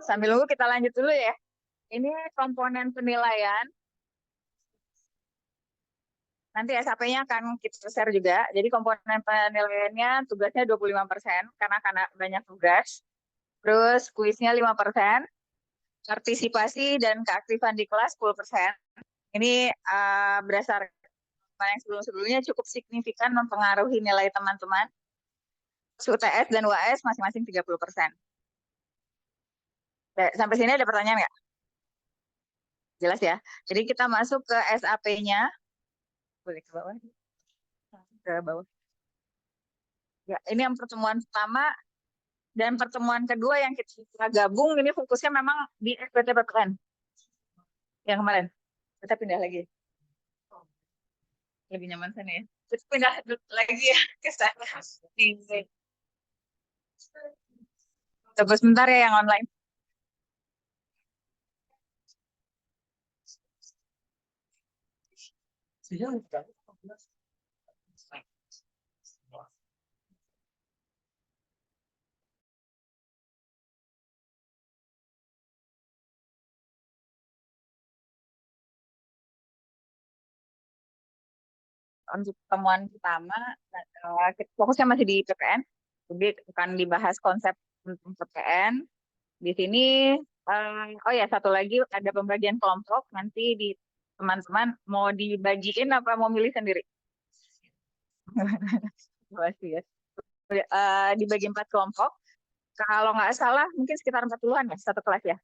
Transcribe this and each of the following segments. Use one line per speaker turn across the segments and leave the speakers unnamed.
Sambil nunggu kita lanjut dulu ya. Ini komponen penilaian. Nanti SAP-nya akan kita share juga. Jadi komponen penilaiannya tugasnya 25% karena banyak tugas. Terus kuisnya 5%, partisipasi dan keaktifan di kelas 10%. Ini berdasarkan yang sebelum-sebelumnya cukup signifikan mempengaruhi nilai teman-teman. UTS dan UAS masing-masing 30%. Sampai sini ada pertanyaan nggak? Jelas ya. Jadi kita masuk ke SAP-nya. Boleh ke bawah? Ke bawah. Ya, ini yang pertemuan pertama dan pertemuan kedua yang kita gabung ini fokusnya memang di SBTPPN. Yang kemarin. Kita pindah lagi. Lebih nyaman sana ya. Kita pindah lagi ya ke sana. Tunggu sebentar ya yang online. Untuk pertemuan pertama, fokusnya masih di PPN. Jadi akan dibahas konsep tentang PPN. Di sini, oh ya satu lagi ada pembagian kelompok. Nanti di teman-teman mau dibagiin apa mau milih sendiri? Pasti ya. Dibagi 4 kelompok. Kalau nggak salah mungkin sekitar 40-an ya satu kelas ya.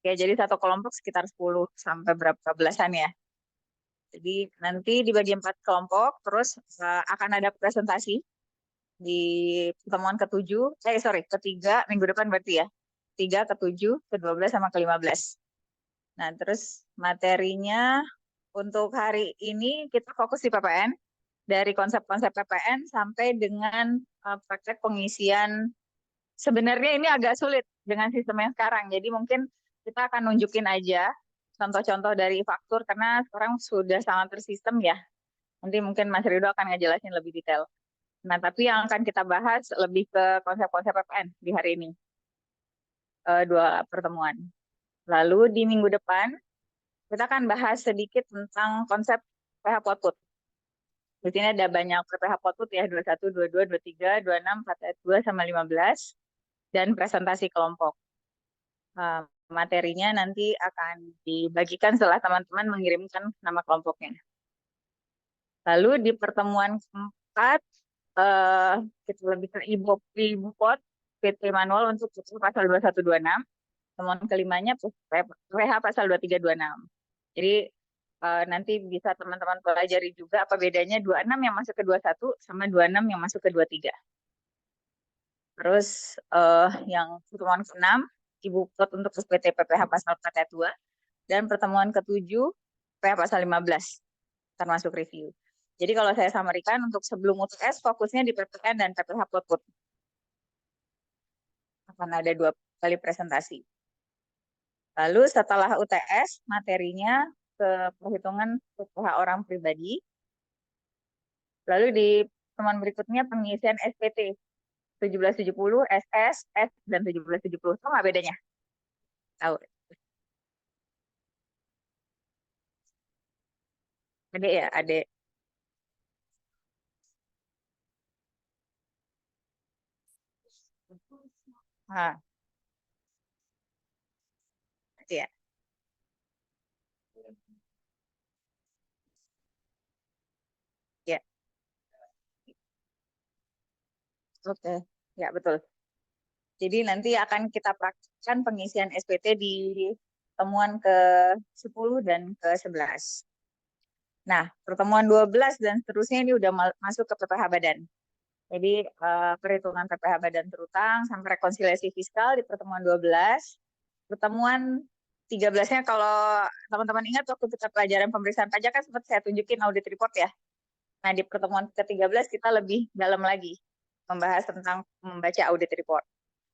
Ya, jadi satu kelompok sekitar 10 sampai berapa belasan ya. Jadi nanti dibagi 4 kelompok, terus akan ada presentasi di pertemuan ketiga minggu depan berarti ya. 3, ke-7, ke-12, sama ke-15. Nah, terus materinya untuk hari ini kita fokus di PPN. Dari konsep-konsep PPN sampai dengan praktek pengisian. Sebenarnya ini agak sulit dengan sistem yang sekarang. Jadi mungkin kita akan nunjukin aja contoh-contoh dari faktur karena sekarang sudah sangat tersistem ya. Nanti mungkin Mas Rido akan ngejelasin lebih detail. Nah, tapi yang akan kita bahas lebih ke konsep-konsep PPN di hari ini. 2 pertemuan. Lalu di minggu depan, kita akan bahas sedikit tentang konsep PH Output. Di sini ada banyak PH Output ya, 21, 22, 23, 26, 42, sama 15. Dan presentasi kelompok. Materinya nanti akan dibagikan setelah teman-teman mengirimkan nama kelompoknya. Lalu di pertemuan keempat, kita lebih ke ibu pot PT manual untuk pasal 2126. Pertemuan kelimanya PH pasal 2326. Jadi nanti bisa teman-teman pelajari juga apa bedanya 26 yang masuk ke 21 sama 26 yang masuk ke 23. Terus yang pertemuan ke-6, ibu pot untuk SPT PPH pasal 4 ayat 2. Dan pertemuan ke-7, PPH pasal 15, termasuk review. Jadi kalau saya samarikan untuk sebelum UTS, fokusnya di PPN dan PPH Output. Akan ada 2 kali presentasi. Lalu setelah UTS, materinya ke perhitungan PPH orang pribadi. Lalu di pertemuan berikutnya pengisian SPT 1770, SS, S, dan 1770. Tahu nggak bedanya? Tahu. Adek ya, adek. Nah, ya. Ya, oke. Ya, betul. Jadi nanti akan kita praktikkan pengisian SPT di temuan ke-10 dan ke-11. Nah, pertemuan 12 dan seterusnya ini udah masuk ke PPH Badan. Jadi perhitungan PPH Badan terutang sampai rekonsiliasi fiskal di pertemuan 12. Pertemuan 13-nya kalau teman-teman ingat waktu kita pelajaran pemeriksaan pajak kan sempat saya tunjukin audit report ya. Nah, di pertemuan ke-13 kita lebih dalam lagi membahas tentang membaca audit report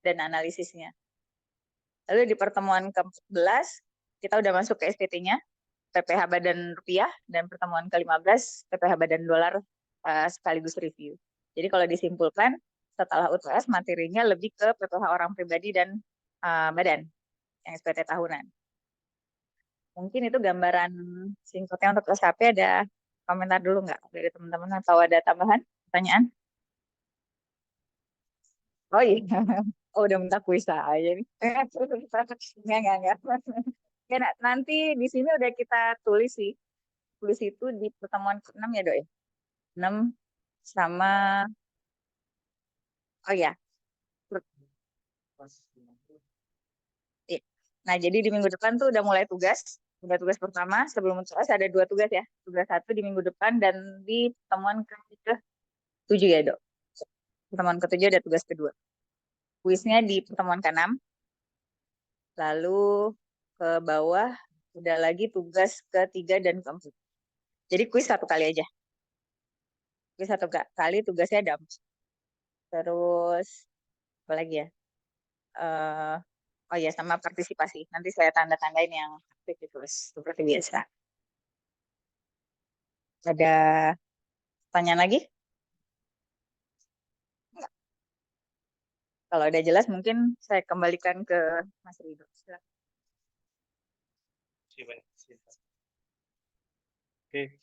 dan analisisnya. Lalu di pertemuan ke-14 kita udah masuk ke SPT-nya, PPH Badan Rupiah, dan pertemuan ke-15 PPH Badan Dolar sekaligus review. Jadi kalau disimpulkan, setelah UTS materinya lebih ke PPH orang pribadi dan badan. yang SPT tahunan. Mungkin itu gambaran singkatnya untuk SHP. Ada komentar dulu nggak dari teman-teman atau ada tambahan pertanyaan? Oh iya, oh udah minta kuis aja nih. Enggak. Ya, nanti di sini udah kita tulis sih. Tulis itu di pertemuan ke-6 ya, Dok ya. 6 sama, oh ya. Iya. Nah, jadi di minggu depan tuh udah mulai tugas. Udah tugas pertama, sebelum UTS ada 2 tugas ya. Tugas 1 di minggu depan dan di pertemuan ke-7 ya, Dok. Pertemuan ke-7 ada tugas kedua. Kuisnya di pertemuan ke-6, lalu ke bawah udah lagi tugas ke-3 dan ke-4. Jadi kuis 1 kali aja. Kuis 1 kali tugasnya ada 4. Terus apa lagi ya? Eh, oh ya, sama partisipasi. Nanti saya tanda-tandain yang aktif ditulis seperti biasa. Ada pertanyaan lagi? Nggak. Kalau udah jelas mungkin saya kembalikan ke Mas Ridho. Silakan.
Oke,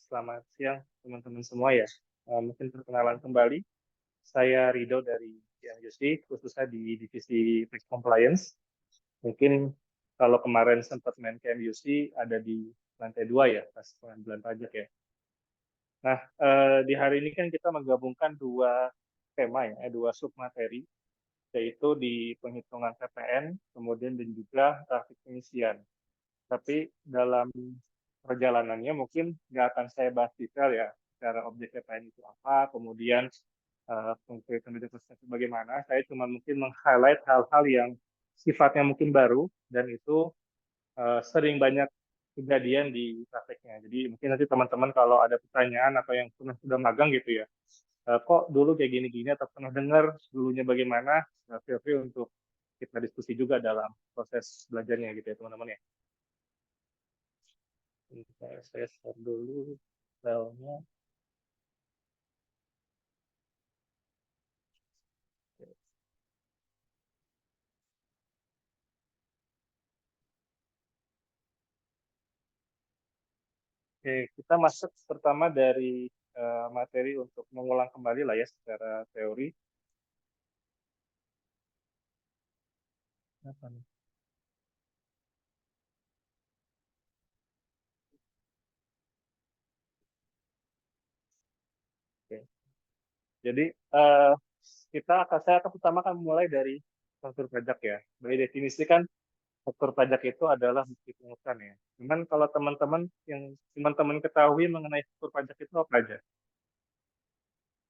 selamat siang teman-teman semua ya. Mungkin perkenalan kembali, saya Rido dari PMUC, khususnya di divisi Tax Compliance. Mungkin kalau kemarin sempat main ke MUC, ada di lantai 2 ya, pas pengambilan pajak ya. Nah, di hari ini kan kita menggabungkan 2 tema ya, 2 submateri, yaitu di penghitungan PPN, kemudian dan juga traffic pengisian. Tapi dalam perjalanannya mungkin nggak akan saya bahas detail ya, secara objek PPN itu apa, kemudian penghitungan itu bagaimana. Saya cuma mungkin meng-highlight hal-hal yang sifatnya mungkin baru, dan itu sering banyak kejadian di prakteknya. Jadi mungkin nanti teman-teman kalau ada pertanyaan atau yang pernah sudah magang gitu ya, kok dulu kayak gini-gini atau pernah dengar dulunya bagaimana, feel free untuk kita diskusi juga dalam proses belajarnya gitu ya teman-teman ya. Saya share dulu filenya. Oke, kita masuk pertama dari materi untuk mengulang kembali lah ya secara teori. Apa nih? Oke. Jadi saya akan pertama kan mulai dari struktur pajak ya. By definisi kan struktur pajak itu adalah bukti pungutan ya. Cuman kalau teman-teman yang teman-teman ketahui mengenai struktur pajak itu apa aja?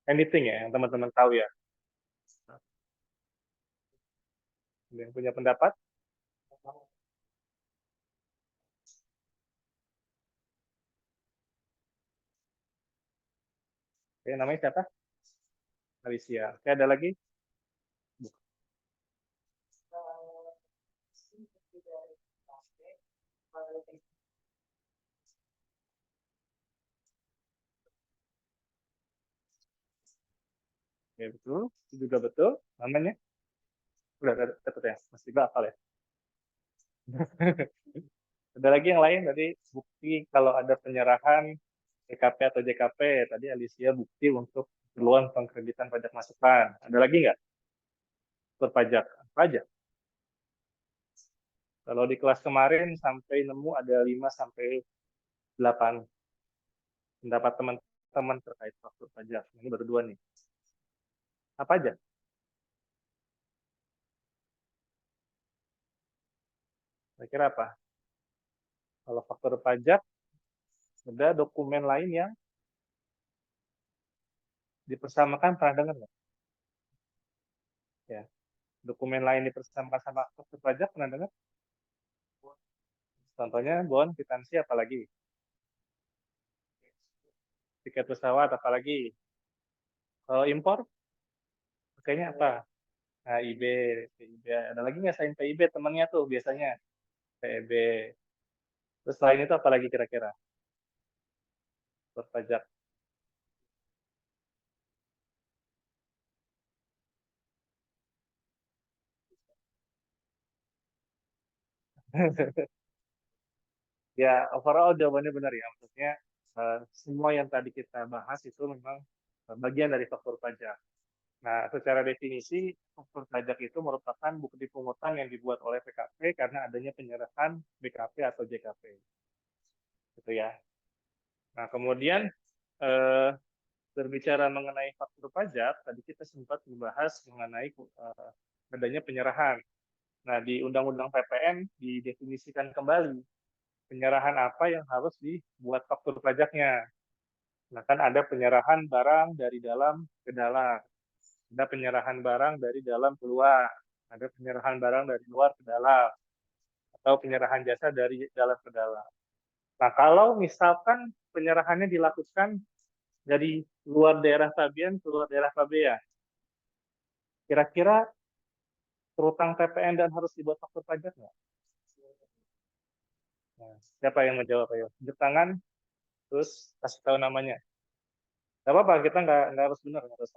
Anything ya yang teman-teman tahu ya. Ada yang punya pendapat? Oke, namanya siapa? Alicia. Oke, ada lagi? Ya betul, itu juga betul. Namanya udah dapat ya, masih juga hafal ya. Ada lagi yang lain tadi bukti kalau ada penyerahan TKP atau JKP. Tadi Alicia bukti untuk keperluan pengkreditan pajak masukan. Ada lagi nggak? Berpajak apa aja? Kalau di kelas kemarin sampai nemu ada 5 sampai 8 pendapat teman-teman terkait faktur pajak. Ini baru 2 nih. Apa aja? Kira-kira apa? Kalau faktur pajak, ada dokumen lain yang dipersamakan, pernah dengar nggak? Ya, dokumen lain dipersamakan sama faktur pajak, pernah dengar? Contohnya bon, kwitansi, apalagi tiket pesawat, apalagi kalau impor, pakainya apa? HIB, PIB. Ada lagi nggak selain PIB temannya tuh biasanya? PEB. Terus selain itu apalagi kira-kira? Pajak. Ya, overall jawabannya benar ya. Maksudnya semua yang tadi kita bahas itu memang bagian dari faktur pajak. Nah, secara definisi, faktur pajak itu merupakan bukti pungutan yang dibuat oleh PKP karena adanya penyerahan BKP atau JKP. Gitu ya. Nah, kemudian eh, berbicara mengenai faktur pajak, tadi kita sempat membahas mengenai adanya penyerahan. Nah, di Undang-Undang PPN didefinisikan kembali penyerahan apa yang harus dibuat faktur pajaknya. Nah, kan ada penyerahan barang dari dalam ke dalam, ada penyerahan barang dari dalam keluar, ada penyerahan barang dari luar ke dalam, atau penyerahan jasa dari dalam ke dalam. Nah, kalau misalkan penyerahannya dilakukan dari luar daerah Fabian ke luar daerah Fabian, kira-kira terutang PPN dan harus dibuat faktur pajak nggak? Nah, siapa yang menjawab? Ayo, tunjuk tangan, terus kasih tahu namanya. Gak apa-apa, kita nggak harus benar, nggak harus.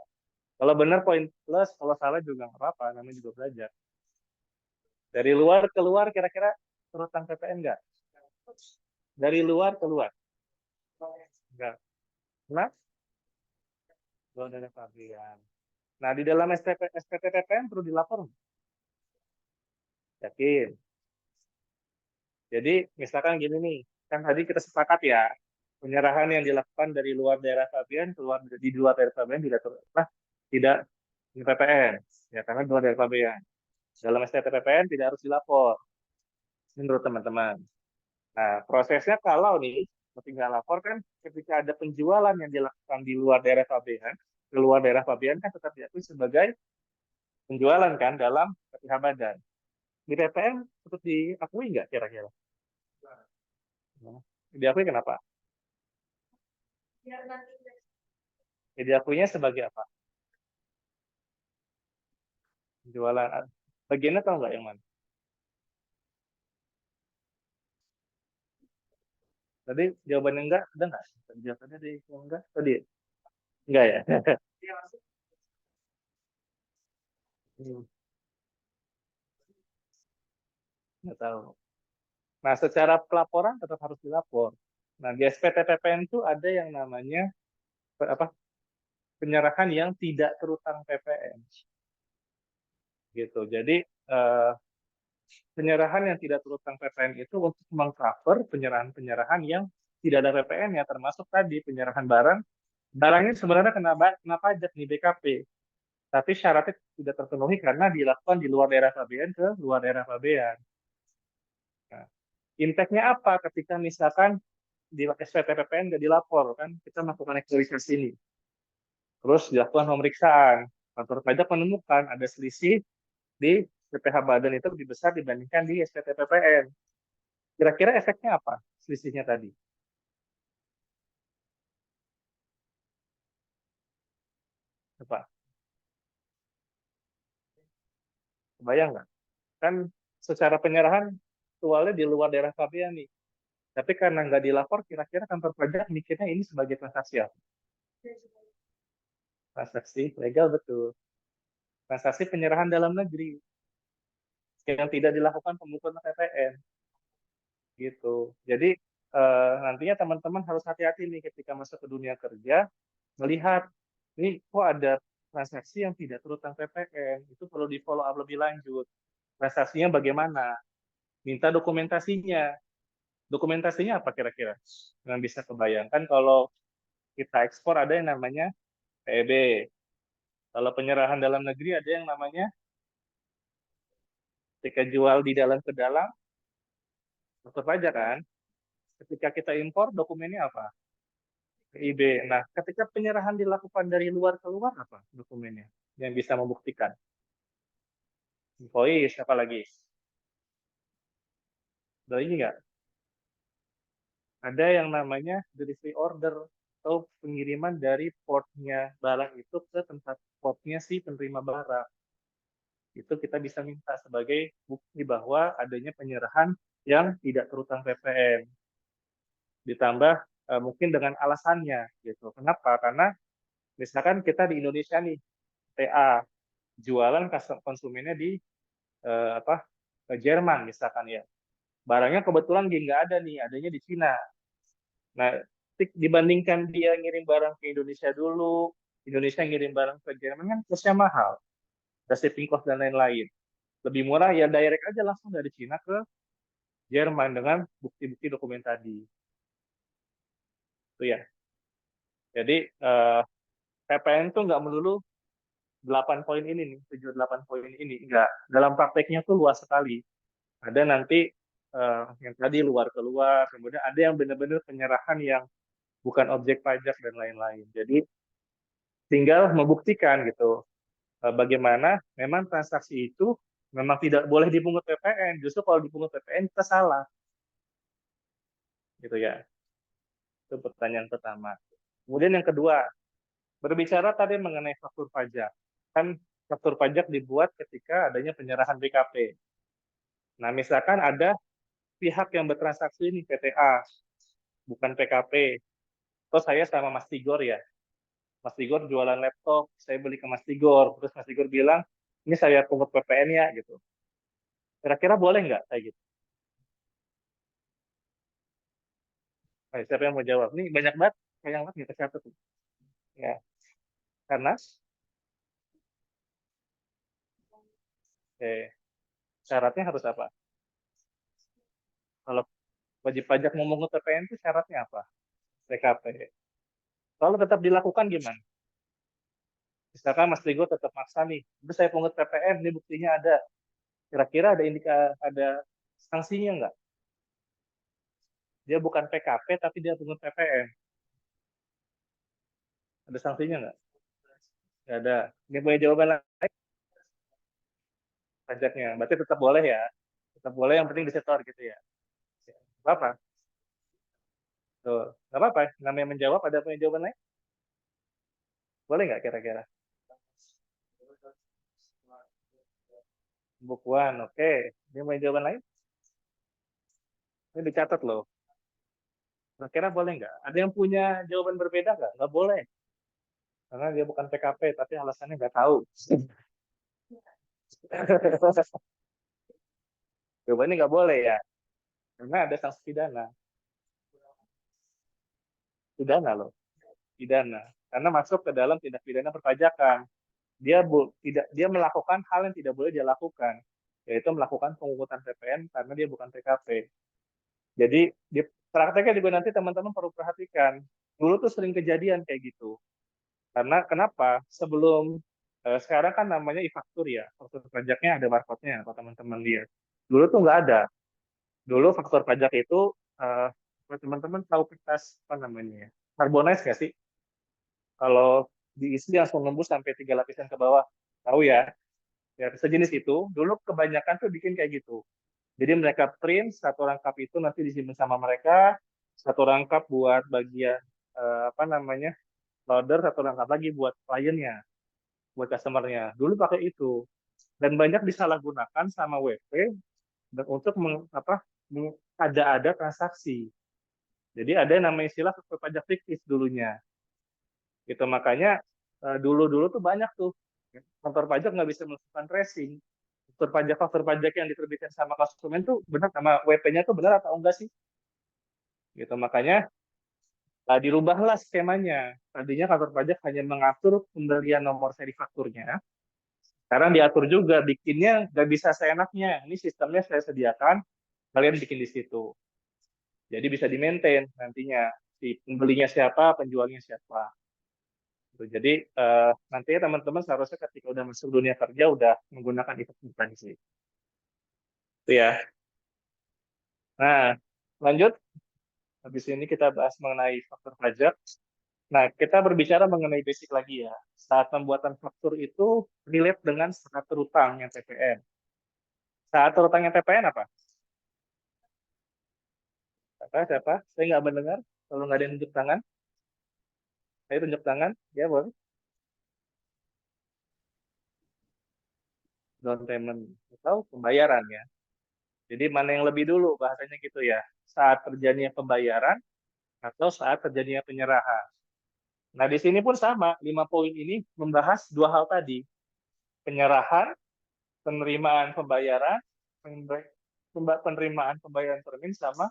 Kalau benar poin plus, kalau salah juga nggak apa-apa, namanya juga belajar. Dari luar ke luar, kira-kira terutang PPN nggak? Dari luar ke luar? Nggak. Nah, belum ada pabrikan. Nah, di dalam SPT PPN perlu dilapor nggak? Yakin. Jadi, misalkan gini nih, kan tadi kita sepakat ya, penyerahan yang dilakukan dari luar daerah Fabian keluar di luar daerah Fabian tidak di PPN, ya karena di luar daerah Fabian. Dalam SPT PPN tidak harus dilapor, menurut teman-teman. Nah, prosesnya kalau nih tinggal lapor kan ketika ada penjualan yang dilakukan di luar daerah Fabian, di luar daerah Fabian kan tetap diakui sebagai penjualan kan dalam PPh Badan. Di PPN tetap diakui nggak kira-kira? Nah, diakui kenapa? Ya, diakuinya sebagai apa? Penjualan. Bagiannya tahu nggak yang mana? Tadi jawabannya enggak, ada nggak? Tadi jawabannya di yang enggak, tadi enggak ya? Hmm, nggak tahu. Nah, secara pelaporan tetap harus dilapor. Nah, di SPT PPN itu ada yang namanya apa? Penyerahan yang tidak terutang PPN. Gitu. Jadi eh, penyerahan yang tidak terutang PPN itu untuk mengcover penyerahan-penyerahan yang tidak ada PPN ya, termasuk tadi penyerahan barang. Barangnya sebenarnya kena pajak nih BKP, tapi syaratnya tidak terpenuhi karena dilakukan di luar daerah Fabian ke luar daerah Fabian. Nah, impact-nya apa ketika misalkan di SPT PPN nggak dilapor kan kita melakukan aktualisasi ini, terus dilakukan pemeriksaan, kantor pajak menemukan ada selisih di PPh Badan itu lebih besar dibandingkan di SPT PPN. Kira-kira efeknya apa selisihnya tadi? Apa? Kebayang nggak? Kan secara penyerahan aktualnya di luar daerah Fabian nih. Tapi karena nggak dilapor, kira-kira kantor pajak mikirnya ini sebagai transaksi apa? Transaksi legal betul. Transaksi penyerahan dalam negeri yang tidak dilakukan pemungutan PPN gitu. Jadi nantinya teman-teman harus hati-hati nih ketika masuk ke dunia kerja melihat ini kok ada transaksi yang tidak terutang PPN, itu perlu di follow up lebih lanjut. Transaksinya bagaimana? Minta dokumentasinya. Dokumentasinya apa kira-kira? Yang bisa kebayangkan kalau kita ekspor ada yang namanya PEB. Kalau penyerahan dalam negeri ada yang namanya ketika jual di dalam ke dalam, tetap aja kan. Ketika kita impor dokumennya apa? PIB. Nah, ketika penyerahan dilakukan dari luar ke luar apa dokumennya yang bisa membuktikan? Invoice apa lagi? Ada lagi nggak? Ada yang namanya delivery order atau pengiriman dari portnya barang itu ke tempat portnya si penerima barang. Itu kita bisa minta sebagai bukti bahwa adanya penyerahan yang tidak terutang PPN. Ditambah mungkin dengan alasannya gitu. Kenapa? Karena misalkan kita di Indonesia nih, TA jualan konsumennya di apa Jerman misalkan ya. Barangnya kebetulan dia nggak ada nih, adanya di Cina. Nah, dibandingkan dia ngirim barang ke Indonesia dulu, Indonesia ngirim barang ke Jerman kan costnya mahal, ada shipping cost dan lain-lain. Lebih murah ya direct aja langsung dari Cina ke Jerman dengan bukti-bukti dokumen tadi. Itu ya. Jadi PPN tuh nggak melulu 8 poin ini nih, 7 8 poin ini. Enggak. Dalam prakteknya tuh luas sekali. Ada nanti yang tadi luar keluar, kemudian ada yang benar-benar penyerahan yang bukan objek pajak dan lain-lain. Jadi tinggal membuktikan gitu bagaimana memang transaksi itu memang tidak boleh dipungut PPN. Justru kalau dipungut PPN kita salah, gitu ya. Itu pertanyaan pertama. Kemudian yang kedua, berbicara tadi mengenai faktur pajak. Kan faktur pajak dibuat ketika adanya penyerahan BKP. Nah, misalkan ada pihak yang bertransaksi ini PTA, bukan PKP. Atau saya sama Mas Tigor ya. Mas Tigor jualan laptop, saya beli ke Mas Tigor. Terus Mas Tigor bilang, ini saya pungut PPN ya, gitu. Kira-kira boleh nggak kayak gitu? Nah, siapa yang mau jawab? Nih banyak banget, sayang banget kita catat. Ya, karena syaratnya harus apa? Kalau wajib pajak memungut PPN itu syaratnya apa? PKP. Kalau tetap dilakukan gimana? Misalkan Mas Rigo tetap maksa nih, udah saya pungut PPN, ini buktinya ada. Kira-kira ada sanksinya nggak? Dia bukan PKP tapi dia pungut PPN. Ada sanksinya nggak? Nggak ada. Ini punya jawaban lain pajaknya. Berarti tetap boleh ya. Tetap boleh, yang penting disetor gitu ya. Nggak apa? Tuh, nggak apa-apa. Namanya menjawab, ada punya jawaban lain? Boleh nggak kira-kira? Bukuan, oke. Dia punya jawaban lain? Ini dicatat loh. Kira-kira boleh nggak? Ada yang punya jawaban berbeda nggak? Nggak boleh. Karena dia bukan PKP, tapi alasannya nggak tahu. Jawabannya nggak boleh ya. Karena ada sanksi pidana. Pidana loh. Pidana. Karena masuk ke dalam tindak pidana perpajakan. Dia melakukan hal yang tidak boleh dia lakukan, yaitu melakukan pemungutan PPN karena dia bukan PKP. Jadi di prakteknya juga nanti teman-teman perlu perhatikan. Dulu tuh sering kejadian kayak gitu. Karena kenapa? Sebelum sekarang kan namanya e-faktur ya, faktur pajaknya ada barcode-nya, kalau teman-teman lihat. Dulu tuh nggak ada. Dulu faktur pajak itu, eh, teman-teman tahu kertas apa namanya ya? Carbonize nggak sih? Kalau diisi langsung nembus sampai 3 lapisan ke bawah. Tahu ya? Ya, sejenis itu. Dulu kebanyakan tuh bikin kayak gitu. Jadi mereka print satu rangkap itu nanti disimpan sama mereka, satu rangkap buat bagian apa namanya loader, satu rangkap lagi buat kliennya, buat customernya. Dulu pakai itu dan banyak disalahgunakan sama WP dan untuk ada transaksi. Jadi ada yang namanya istilah faktur pajak fiktif dulunya. Gitu makanya dulu-dulu tuh banyak tuh kantor pajak nggak bisa melakukan tracing. Faktur pajak yang diterbitkan sama konsumen tuh benar sama WP-nya tuh benar atau enggak sih? Gitu makanya dirubahlah skemanya. Tadinya kantor pajak hanya mengatur pembelian nomor seri fakturnya. Sekarang diatur juga bikinnya nggak bisa seenaknya. Ini sistemnya saya sediakan, kalian bikin di situ. Jadi bisa di-maintain nantinya si pembelinya siapa, penjualnya siapa. Gitu. Jadi nantinya teman-teman seharusnya ketika udah masuk dunia kerja udah menggunakan itu bukan sih. Itu ya. Nah, lanjut. Habis ini kita bahas mengenai faktur pajak. Nah, kita berbicara mengenai basic lagi ya. Saat pembuatan faktur itu relate dengan saat terutangnya TPN. Saat terutangnya TPN apa? Siapa? Saya nggak mendengar. Kalau nggak ada yang tunjuk tangan, saya tunjuk tangan. Ya, boleh. Down payment atau pembayaran ya. Jadi mana yang lebih dulu bahasanya gitu ya. Saat terjadinya pembayaran atau saat terjadinya penyerahan. Nah, di sini pun sama. 5 poin ini membahas dua hal tadi. Penyerahan, penerimaan pembayaran, penerimaan pembayaran termin sama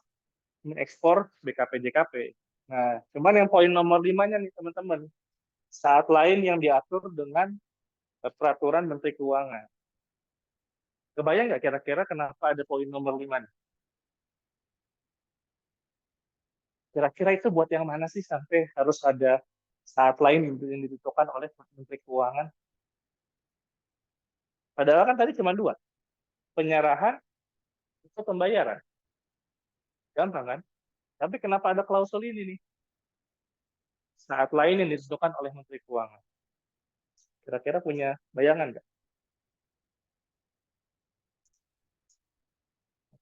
mengekspor BKP JKP. Nah, cuman yang poin nomor 5-nya nih teman-teman, saat lain yang diatur dengan peraturan Menteri Keuangan. Kebayang nggak kira-kira kenapa ada poin nomor 5 nih? Kira-kira itu buat yang mana sih sampai harus ada saat lain yang ditentukan oleh Menteri Keuangan? Padahal kan tadi cuma dua, penyerahan atau pembayaran. Gampang kan? Tapi kenapa ada klausul ini nih? Saat lain yang ditentukan oleh Menteri Keuangan. Kira-kira punya bayangan nggak?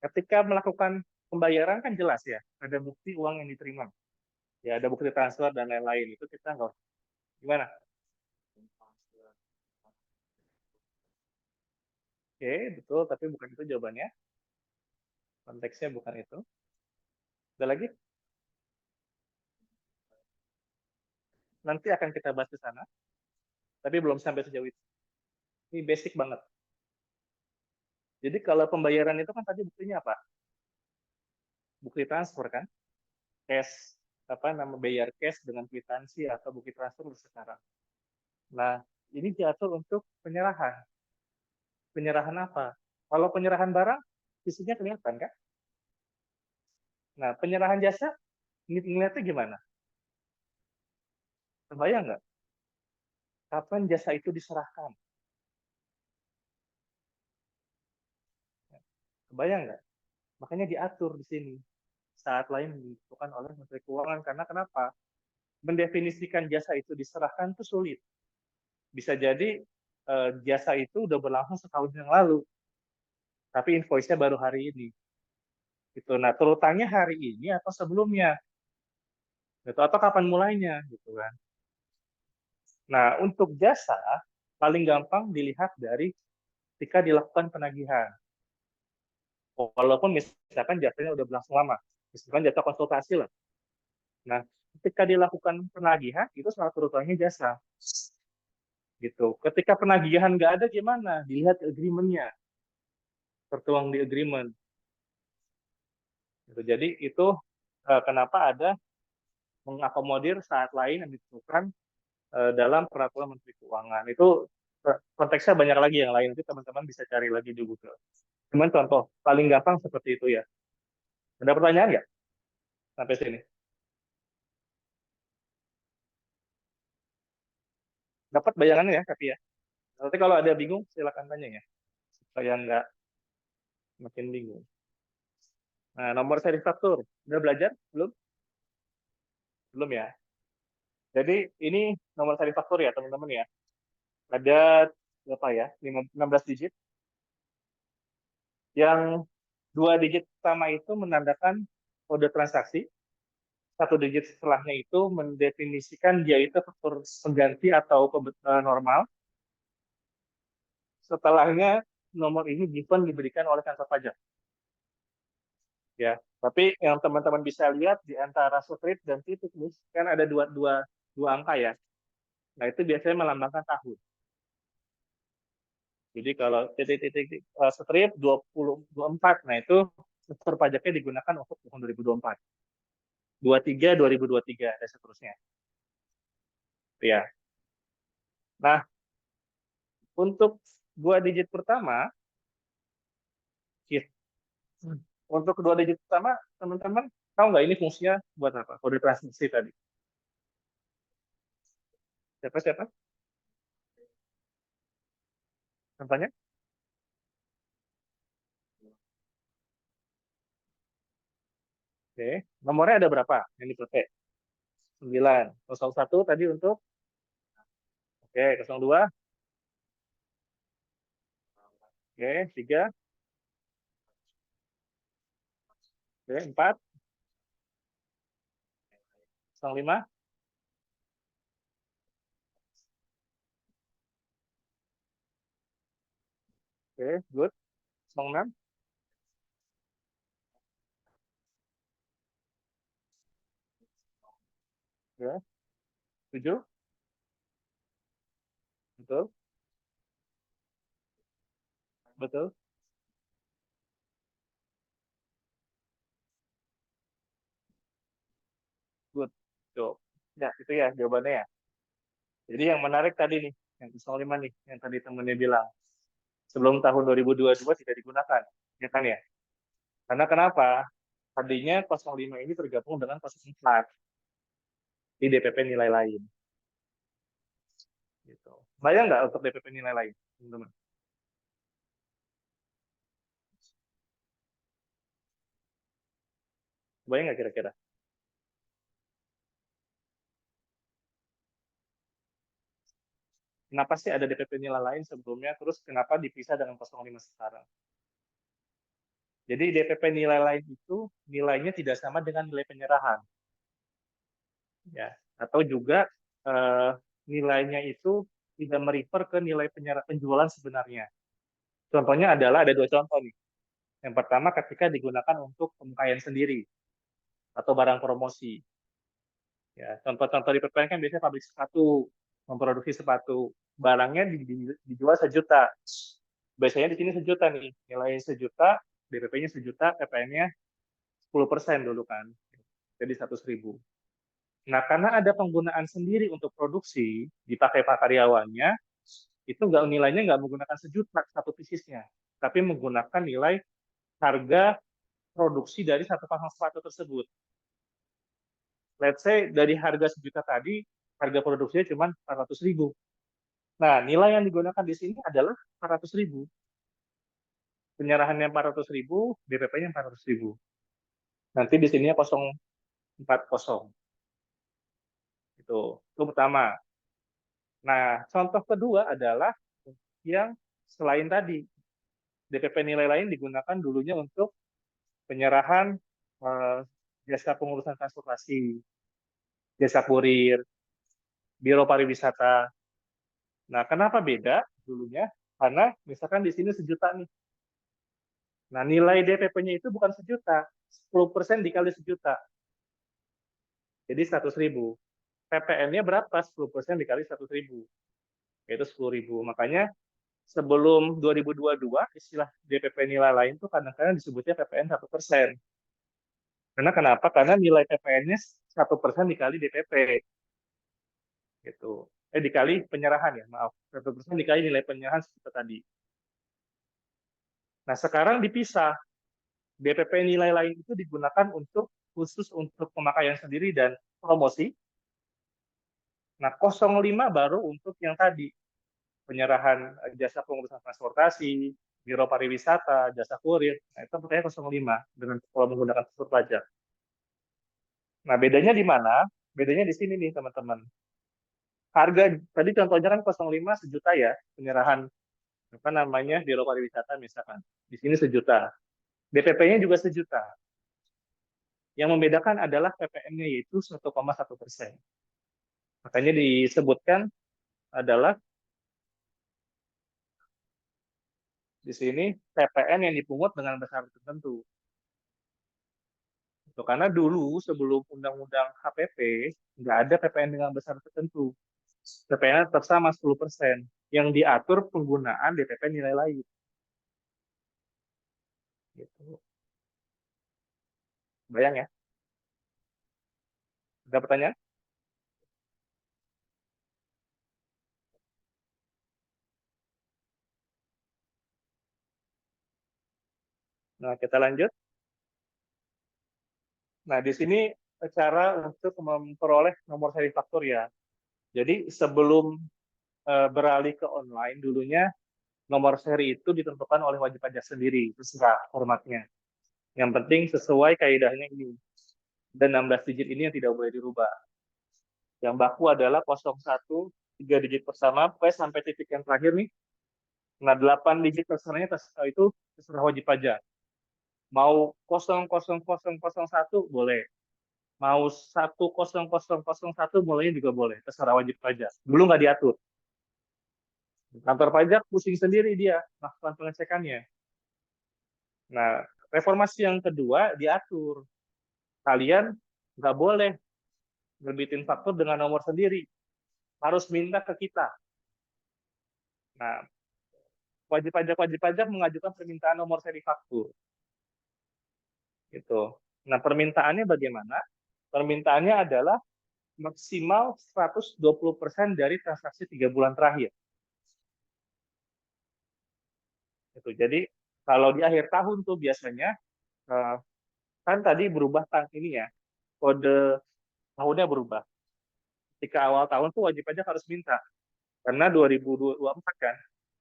Ketika melakukan pembayaran kan jelas ya, ada bukti uang yang diterima. Ya, ada bukti transfer dan lain-lain. Itu kita nggak, gimana? Oke, betul, tapi bukan itu jawabannya. Konteksnya bukan itu. Ada lagi? Nanti akan kita bahas di sana, tapi belum sampai sejauh itu. Ini basic banget. Jadi kalau pembayaran itu kan tadi buktinya apa? Bukti transfer kan? Cash, apa nama bayar cash dengan kwitansi atau bukti transfer sekarang. Nah, ini diatur untuk penyerahan. Penyerahan apa? Kalau penyerahan barang, isinya kelihatan kan? Nah, penyerahan jasa, ngeliatnya gimana? Kebayang nggak? Kapan jasa itu diserahkan? Kebayang nggak? Makanya diatur di sini. Saat lain ditentukan oleh Menteri Keuangan. Karena kenapa? Mendefinisikan jasa itu diserahkan itu sulit. Bisa jadi jasa itu udah berlangsung setahun yang lalu, tapi invoice-nya baru hari ini. Gitu. Nah, terutangnya hari ini atau sebelumnya, gitu. Atau kapan mulainya, gitu kan. Nah, untuk jasa paling gampang dilihat dari ketika dilakukan penagihan. Walaupun misalkan jasanya udah berlangsung lama, misalkan jasa konsultasi lah. Nah, ketika dilakukan penagihan itu salah terutangnya jasa. Gitu. Ketika penagihan nggak ada gimana? Dilihat agreement-nya, tertuang di agreement. Gitu. Jadi itu kenapa ada mengakomodir saat lain yang ditentukan dalam peraturan Menteri Keuangan. Itu konteksnya banyak lagi yang lain. Nanti teman-teman bisa cari lagi di Google. Cuman contoh paling gampang seperti itu ya. Ada pertanyaan nggak sampai sini? Dapat bayangannya ya, tapi ya. Nanti kalau ada bingung silakan tanya ya, supaya nggak makin bingung. Nah, nomor seri faktur. Udah belajar? Belum? Belum ya? Jadi ini nomor seri faktur ya teman-teman ya. Ada berapa ya? 16 digit. Yang dua digit pertama itu menandakan kode transaksi. Satu digit setelahnya itu mendefinisikan dia itu faktur pengganti atau normal. Setelahnya nomor ini given diberikan oleh kantor pajak. Ya, tapi yang teman-teman bisa lihat di antara strip dan titik nih, kan ada dua angka ya. Nah, itu biasanya melambangkan tahun. Jadi kalau titik-titik strip 2024, nah itu sektor pajaknya digunakan untuk tahun 2024. 23, 2023, dan seterusnya. Ya. Nah, untuk dua digit pertama, untuk kedua digit pertama, teman-teman tahu nggak ini fungsinya buat apa? Kode transaksi tadi. Siapa? Contohnya? Oke. Nomornya ada berapa yang dipakai? 9. 01 tadi untuk, oke, 02, oke, 3, oke, 4, 05, oke, good, 06, oke, 7, betul, betul, Gitu ya jawabannya ya. Jadi yang menarik tadi nih, yang 05 nih, yang tadi temennya bilang, sebelum tahun 2022 tidak digunakan, ya kan ya? Karena kenapa? Tadinya 05 ini tergabung dengan 04 di DPP nilai lain. Gitu. Bayang nggak untuk DPP nilai lain, teman-teman? Bayang nggak kira-kira? Kenapa sih ada DPP nilai lain sebelumnya, terus kenapa dipisah dengan 05 sekarang? Jadi DPP nilai lain itu nilainya tidak sama dengan nilai penyerahan, ya. Atau juga eh, nilainya itu tidak merefer ke nilai penjualan sebenarnya. Contohnya adalah ada dua contoh nih. Yang pertama ketika digunakan untuk pemakaian sendiri atau barang promosi. Ya, contoh-contoh di PPN kan biasanya pabrik sepatu memproduksi sepatu, barangnya dijual 1 juta. Biasanya di sini 1 juta nih, nilainya 1 juta, DPP-nya 1 juta, PPN-nya 10% dulu kan, jadi 100.000. Nah, karena ada penggunaan sendiri untuk produksi, dipakai pak karyawannya, itu nilainya nggak menggunakan 1 juta satu piecesnya, tapi menggunakan nilai harga produksi dari satu pasang sepatu tersebut. Let's say dari harga 1 juta tadi, harga produksinya cuma 400.000. Nah, nilai yang digunakan di sini adalah 400.000. Penyerahannya 400.000, DPP-nya 400.000. Nanti di sininya 040. Itu pertama. Nah, contoh kedua adalah yang selain tadi, DPP nilai lain digunakan dulunya untuk penyerahan eh, jasa pengurusan transportasi, jasa kurir, biro pariwisata. Nah, kenapa beda dulunya? Karena misalkan di sini 1 juta nih. Nah, nilai DPP-nya itu bukan 1 juta, 10% dikali 1 juta. Jadi 100.000. PPN-nya berapa? 10% dikali 100.000. Yaitu 10.000. Makanya sebelum 2022, istilah DPP nilai lain itu kadang-kadang disebutnya PPN 1%. Karena kenapa? Karena nilai PPN-nya 1% dikali DPP. Gitu. Dikali penyerahan ya, maaf. 1% dikali nilai penyerahan seperti tadi. Nah, sekarang dipisah. DPP nilai lain itu digunakan untuk khusus untuk pemakaian sendiri dan promosi. Nah, 05 baru untuk yang tadi, penyerahan jasa pengurusan transportasi, biro pariwisata, jasa kurir. Nah, itu makanya 05 dengan kalau menggunakan struktur pajak. Nah, bedanya di mana? Bedanya di sini nih, teman-teman. Harga tadi contohnya kan 05 1 juta ya, penyerahan apa namanya biro pariwisata misalkan. Di sini 1 juta. DPP-nya juga 1 juta. Yang membedakan adalah PPN-nya yaitu 1,1%. Makanya disebutkan adalah di sini PPN yang dipungut dengan besar tertentu. Itu karena dulu sebelum undang-undang HPP nggak ada PPN dengan besar tertentu. PPN tetap sama 10%. Yang diatur penggunaan DPP nilai lain. Gitu. Bayang ya? Ada pertanyaan? Nah, kita lanjut. Nah, di sini cara untuk memperoleh nomor seri faktur ya. Jadi sebelum beralih ke online, dulunya nomor seri itu ditentukan oleh wajib pajak sendiri, terserah formatnya. Yang penting sesuai kaidahnya ini. Dan 16 digit ini yang tidak boleh dirubah. Yang baku adalah 01, 3 digit pertama, sampai titik yang terakhir nih. Nah, 8 digit terserahnya itu terserah wajib pajak. Mau 00001 boleh. Mau 10001 mulainya juga boleh, terserah wajib pajak. Dulu nggak diatur. Kantor pajak pusing sendiri dia melakukan pengecekannya. Nah, reformasi yang kedua diatur. Kalian nggak boleh nerbitin faktur dengan nomor sendiri. Harus minta ke kita. Nah, wajib pajak mengajukan permintaan nomor seri faktur. Gitu. Nah, permintaannya bagaimana? Permintaannya adalah maksimal 120% dari transaksi 3 bulan terakhir. Gitu. Jadi kalau di akhir tahun tuh biasanya eh, kan tadi berubah ini ya, kode tahunnya berubah. Ketika awal tahun tuh wajib pajak harus minta. Karena 2024 kan,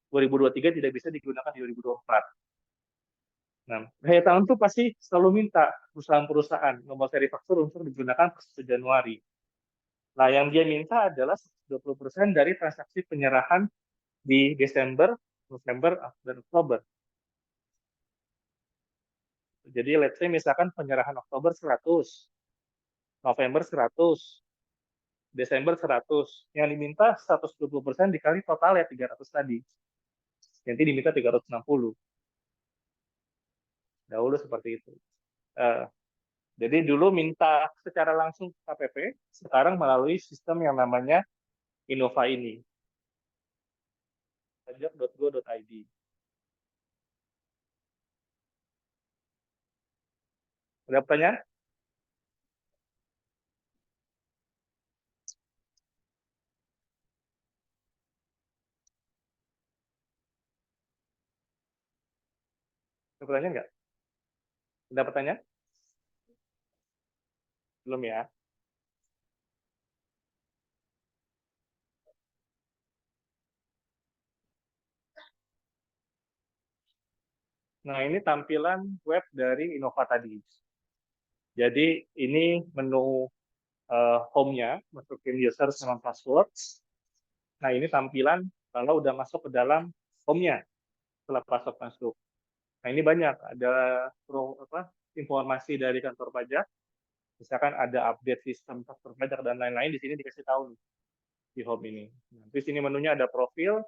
2023 tidak bisa digunakan di 2024. Nah, akhir tahun tuh pasti selalu minta perusahaan-perusahaan nomor seri faktur untuk digunakan per 1 Januari. Nah, yang dia minta adalah 20% dari transaksi penyerahan di Desember, November, dan Oktober. Jadi, let's say misalkan penyerahan Oktober 100, November 100, Desember 100. Yang diminta 120% dikali total ya 300 tadi. Nanti diminta 360. Dahulu seperti itu. Uh, jadi dulu minta secara langsung KPP, sekarang melalui sistem yang namanya Innova ini. pajak.go.id. Ada pertanyaan? Ada pertanyaan nggak? Ada pertanyaan? Belum ya? Nah, ini tampilan web dari Innova tadi. Jadi, ini menu home-nya, masukin user sama password. Nah, ini tampilan kalau udah masuk ke dalam home-nya setelah password masuk. Nah, ini banyak. Ada informasi dari kantor pajak. Misalkan ada update sistem kantor pajak dan lain-lain, di sini dikasih tahu di home ini. Nah, di sini menunya ada profil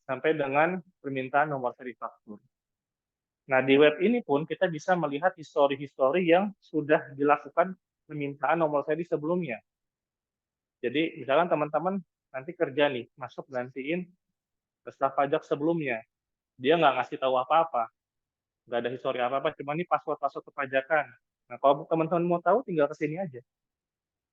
sampai dengan permintaan nomor seri faktur. Nah, di web ini pun kita bisa melihat histori-histori yang sudah dilakukan permintaan nomor seri sebelumnya. Jadi, misalkan teman-teman nanti kerja nih, masuk gantiin staf pajak sebelumnya. Dia nggak ngasih tahu apa-apa, nggak ada histori apa-apa, cuma ini password-password perpajakan. Nah, kalau teman-teman mau tahu, tinggal ke sini aja.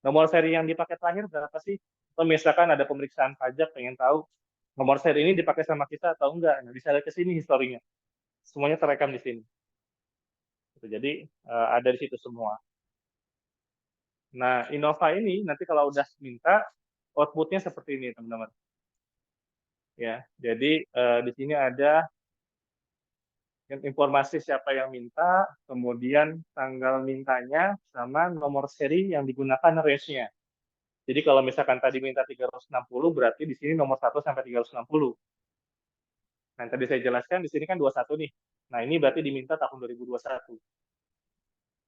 Nomor seri yang dipakai terakhir berapa sih? Atau misalkan ada pemeriksaan pajak, pengen tahu nomor seri ini dipakai sama kita atau enggak. Nah, bisa lihat ke sini historinya. Semuanya terekam di sini. Jadi, ada di situ semua. Nah, Innova ini nanti kalau udah minta, outputnya seperti ini, teman-teman. Ya, jadi di sini ada informasi siapa yang minta, kemudian tanggal mintanya, sama nomor seri yang digunakan range-nya. Jadi kalau misalkan tadi minta 360, berarti di sini nomor 1 sampai 360. Nah, yang tadi saya jelaskan, di sini kan 21 nih. Nah, ini berarti diminta tahun 2021.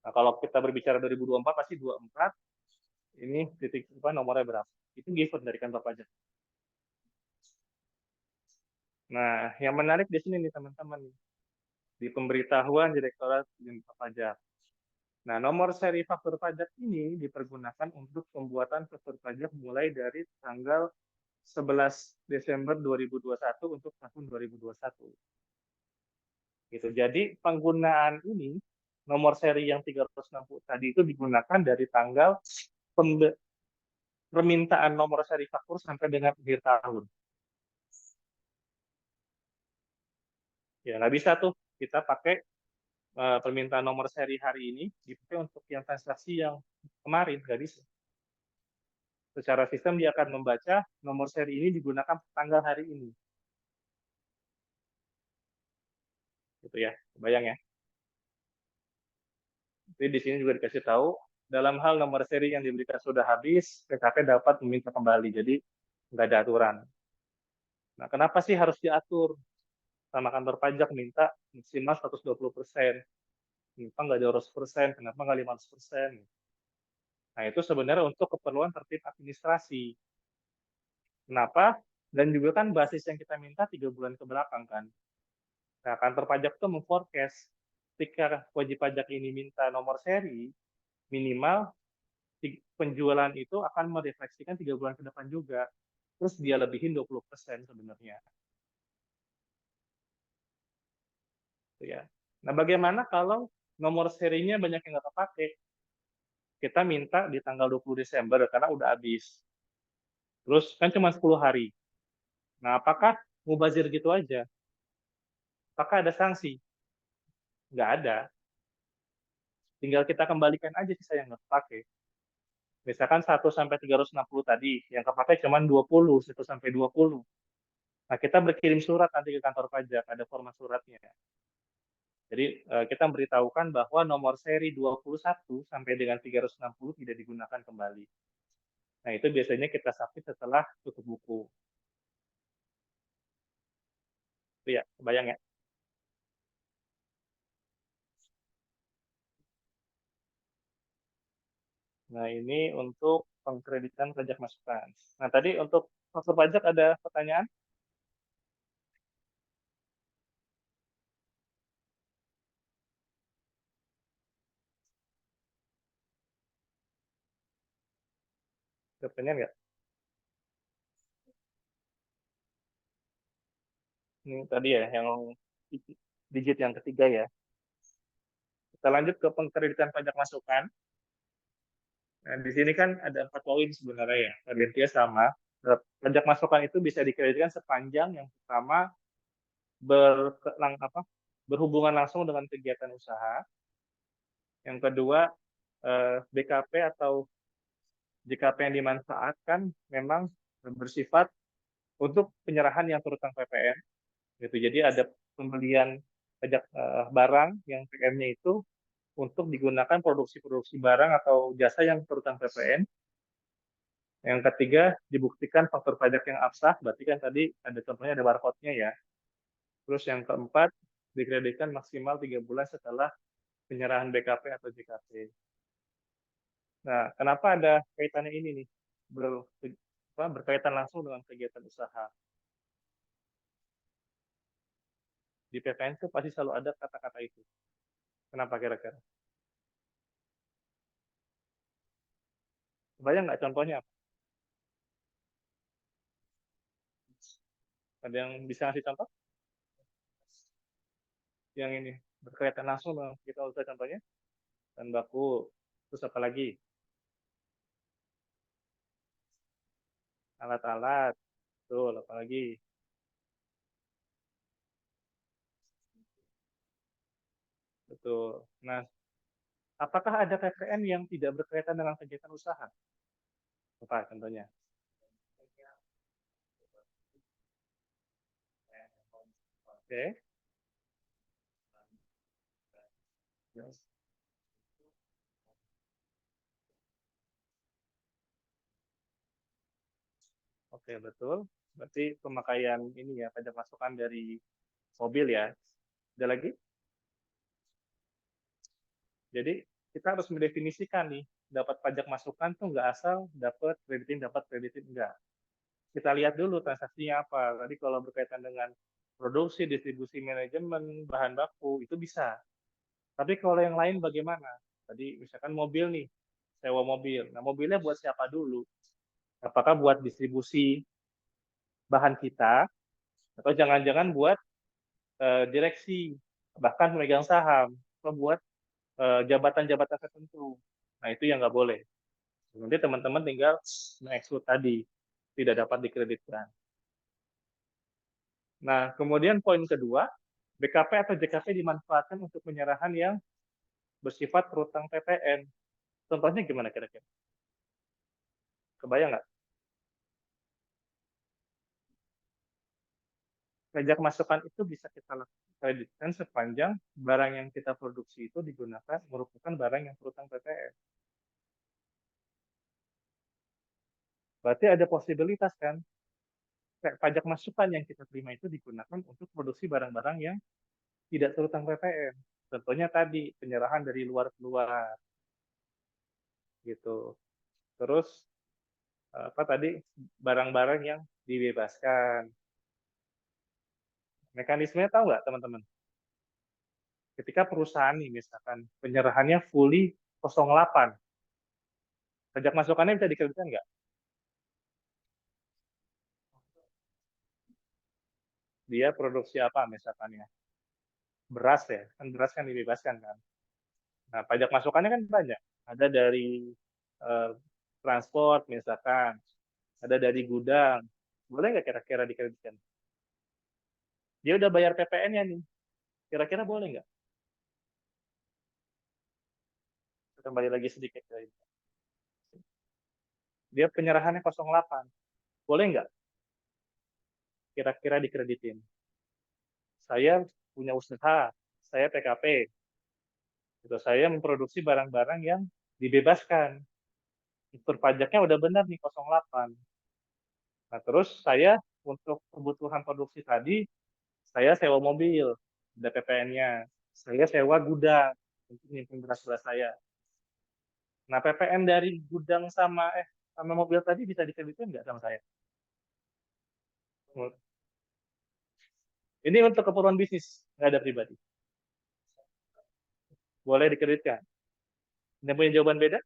Nah, kalau kita berbicara 2024, pasti 24. Ini titik apa nomornya berapa. Itu given dari kantor pajak. Nah, yang menarik di sini nih, teman-teman. Di pemberitahuan Direktorat Jenderal Pajak. Nah, nomor seri faktur pajak ini dipergunakan untuk pembuatan faktur pajak mulai dari tanggal 11 Desember 2021 untuk tahun 2021. Gitu. Jadi, penggunaan ini, nomor seri yang 360 tadi itu digunakan dari tanggal permintaan nomor seri faktur sampai dengan akhir tahun. Ya, nggak bisa tuh kita pakai permintaan nomor seri hari ini dipakai untuk yang transaksi yang kemarin, nggak bisa. Secara sistem dia akan membaca nomor seri ini digunakan tanggal hari ini. Gitu ya, bayang ya. Jadi di sini juga dikasih tahu, dalam hal nomor seri yang diberikan sudah habis, PKP dapat meminta kembali. Jadi nggak ada aturan. Nah, kenapa sih harus diatur? Sama kantor pajak minta maksimal 120%. Kenapa nggak 200%? Kenapa nggak 500%? Nah, itu sebenarnya untuk keperluan tertib administrasi. Kenapa? Dan juga kan basis yang kita minta 3 bulan ke belakang kan. Nah, kantor pajak itu memforecast ketika wajib pajak ini minta nomor seri, minimal penjualan itu akan merefleksikan 3 bulan ke depan juga. Terus dia lebihin 20% sebenarnya. Ya. Nah, bagaimana kalau nomor serinya banyak yang nggak kepake? kita minta di tanggal 20 Desember karena udah habis. Terus kan cuma 10 hari. Nah, apakah mubazir gitu aja? Apakah ada sanksi? Nggak ada. Tinggal kita kembalikan aja sisa yang nggak pakai. Misalkan 1 sampai 360 tadi, yang kepakai cuma 20, 1 sampai 20. Nah, kita berkirim surat nanti ke kantor pajak, ada format suratnya. Jadi kita memberitahukan bahwa nomor seri 21 sampai dengan 360 tidak digunakan kembali. Nah, itu biasanya kita submit setelah tutup buku. Itu ya, kebayang ya? Nah, ini untuk pengkreditan pajak masukan. Nah, tadi untuk faktur pajak ada pertanyaan? Ada pertanyaan nggak? Ini tadi ya, yang digit yang ketiga ya. Kita lanjut ke pengkreditan pajak masukan. Nah, di sini kan ada 4 poin sebenarnya ya. Targetnya sama. Pajak masukan itu bisa dikreditkan sepanjang yang pertama apa, berhubungan langsung dengan kegiatan usaha. Yang kedua, BKP atau JKP yang dimanfaatkan memang bersifat untuk penyerahan yang terutang PPN. Gitu. Jadi ada pembelian pajak barang yang PPN-nya itu untuk digunakan produksi-produksi barang atau jasa yang terutang PPN. Yang ketiga, dibuktikan faktur pajak yang absah, berarti kan tadi ada contohnya ada barcode-nya ya. Terus yang keempat, dikreditkan maksimal 3 bulan setelah penyerahan BKP atau JKP. Nah, kenapa ada kaitannya ini nih? Berkaitan langsung dengan kegiatan usaha. Di PPN itu pasti selalu ada kata-kata itu. Kenapa kira-kira? Kebayang nggak contohnya apa? Ada yang bisa ngasih contoh? Yang ini berkaitan langsung dengan kita usaha contohnya? Dan baku, terus apa lagi? Alat-alat, betul, apa lagi? Betul. Nah, apakah ada PPN yang tidak berkaitan dengan kegiatan usaha? Apa contohnya? Oke. Oke, betul. Berarti pemakaian ini ya, pajak masukan dari mobil ya. Ada lagi? Jadi kita harus mendefinisikan nih, dapat pajak masukan tuh nggak asal dapat kreditin enggak. Kita lihat dulu transaksinya apa. Tadi kalau berkaitan dengan produksi, distribusi, manajemen, bahan baku, itu bisa. Tapi kalau yang lain bagaimana? Tadi misalkan mobil nih, sewa mobil. Nah, mobilnya buat siapa dulu? Apakah buat distribusi bahan kita, atau jangan-jangan buat direksi, bahkan memegang saham, atau buat jabatan-jabatan tertentu. Nah, itu yang nggak boleh. Nanti teman-teman tinggal mengeksklud tadi, tidak dapat dikreditkan. Nah, kemudian poin kedua, BKP atau JKP dimanfaatkan untuk penyerahan yang bersifat terutang PPN. Contohnya gimana kira-kira? Kebayang nggak? Pajak masukan itu bisa kita kreditkan sepanjang barang yang kita produksi itu digunakan merupakan barang yang terutang PPN. Berarti ada posibilitas kan, pajak masukan yang kita terima itu digunakan untuk produksi barang-barang yang tidak terutang PPN. Contohnya tadi penyerahan dari luar keluar gitu. Terus apa tadi barang-barang yang dibebaskan. Mekanismenya tahu nggak teman-teman? Ketika perusahaan nih misalkan penyerahannya fully 08, pajak masukannya bisa dikreditkan nggak? Dia produksi apa misalkan ya? Beras ya, kan beras kan dibebaskan kan. Nah, pajak masukannya kan banyak. ada dari transport misalkan, ada dari gudang. Boleh nggak kira-kira dikreditkan? Dia udah bayar PPN-nya nih. Kira-kira boleh nggak? Kembali lagi sedikit. Dia penyerahannya 08. Boleh nggak kira-kira dikreditin? Saya punya usaha, saya PKP. Gitu. Saya memproduksi barang-barang yang dibebaskan. Unsur pajaknya udah benar nih 08. Nah, terus saya untuk kebutuhan produksi tadi, saya sewa mobil, ada PPN-nya. Saya sewa gudang untuk nyimpen beras-beras saya. Nah, PPN dari gudang sama mobil tadi bisa dikreditin nggak sama saya? Ini untuk keperluan bisnis, nggak ada pribadi. Boleh dikreditkan. Anda punya jawaban beda?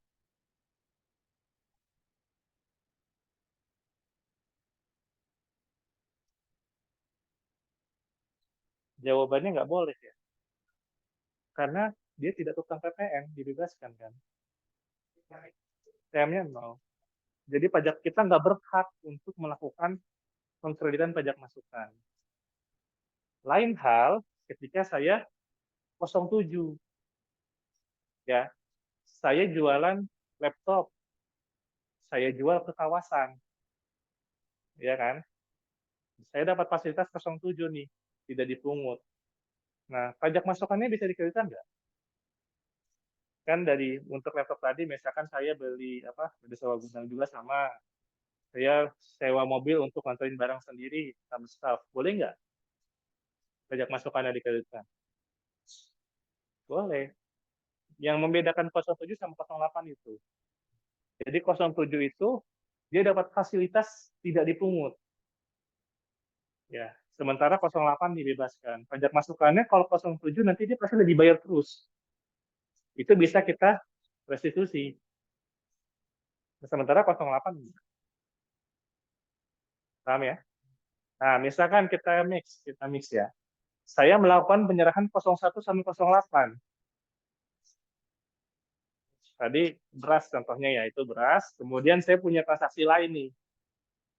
Jawabannya nggak boleh ya. Karena dia tidak tukang PPN, dibebaskan kan. TM-nya nol. Jadi pajak kita nggak berhak untuk melakukan pengkreditan pajak masukan. Lain hal ketika saya 07, ya, saya jualan laptop, saya jual ke kawasan, ya kan? Saya dapat fasilitas 07 nih, tidak dipungut. Nah, pajak masukannya bisa dikreditkan nggak? Kan dari untuk laptop tadi, misalkan saya beli sewa gudang juga sama, saya sewa mobil untuk nganterin barang sendiri sama staff, boleh nggak pajak masukannya dikreditkan? Boleh. Yang membedakan 07 sama 08 itu. Jadi 07 itu dia dapat fasilitas tidak dipungut. Ya, sementara 08 dibebaskan. Pajak masukannya kalau 07 nanti dia pasti dibayar terus. Itu bisa kita restitusi. Sementara 08 paham ya? Nah, misalkan kita mix ya. Saya melakukan penyerahan 01 sampai 08. Tadi beras contohnya ya, itu beras. Kemudian saya punya transaksi lain nih.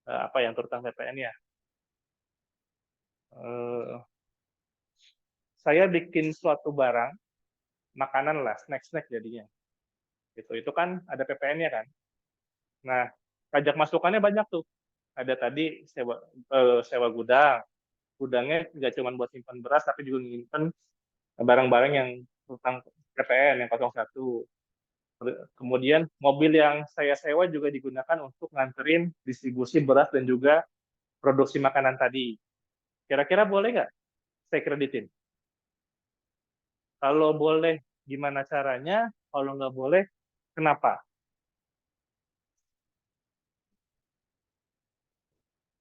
Apa yang terutang PPN ya? Saya bikin suatu barang, makanan lah, snack-snack jadinya. Itu kan ada PPN-nya kan. Nah, pajak masukannya banyak tuh. Ada tadi sewa gudang. Gudangnya nggak cuma buat simpan beras, tapi juga nyimpen barang-barang yang tentang PPN yang 01. Kemudian mobil yang saya sewa juga digunakan untuk nganterin distribusi beras dan juga produksi makanan tadi. Kira-kira boleh nggak saya kreditin? Kalau boleh, gimana caranya? Kalau nggak boleh, kenapa?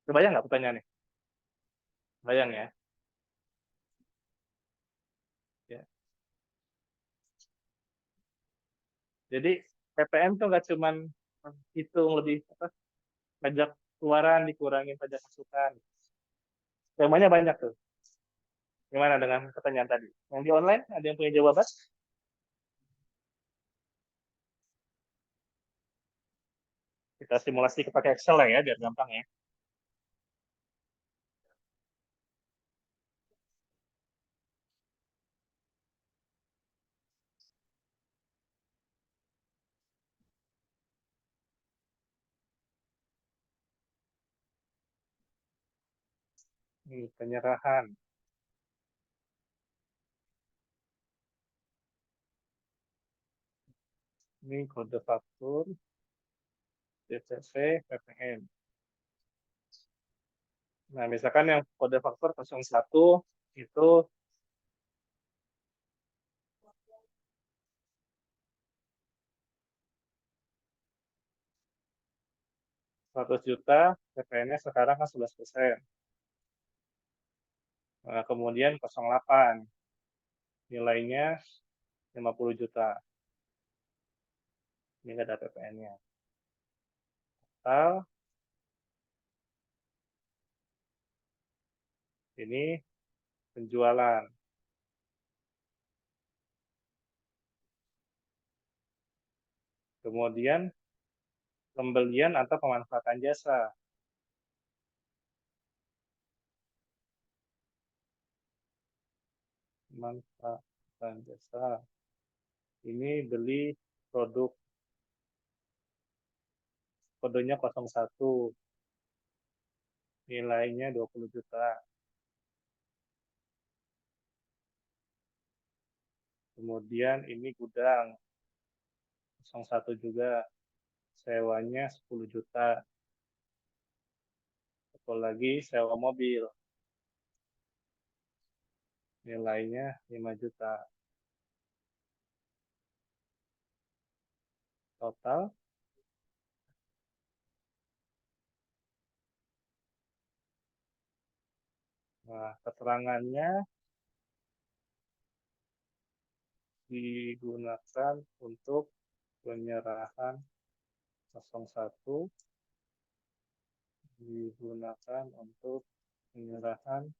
Kebayang nggak pertanyaannya? Bayang ya. Ya. Jadi PPN tuh nggak cuma hitung lebih pajak keluaran dikurangin pajak masukan. Temanya banyak tuh. Gimana dengan pertanyaan tadi? Yang di online ada yang punya jawaban? Kita simulasi pakai Excel lah ya biar gampang ya. Ini penyerahan. Ini kode faktur, DCP, PPN. Nah, misalkan yang kode faktur 01 itu 100 juta, PPN-nya sekarang kan 11%. Nah, kemudian 08, nilainya 50 juta. Ini nggak ada PPN-nya. Total, ini penjualan. Kemudian pembelian atau pemanfaatan jasa. Pemanfaatan jasa. Ini beli produk, kodenya 01, nilainya 20 juta. Kemudian ini gudang, 01 juga, sewanya 10 juta. Satu lagi sewa mobil, nilainya 5 juta. Total nah, keterangannya digunakan untuk penyerahan 01, digunakan untuk penyerahan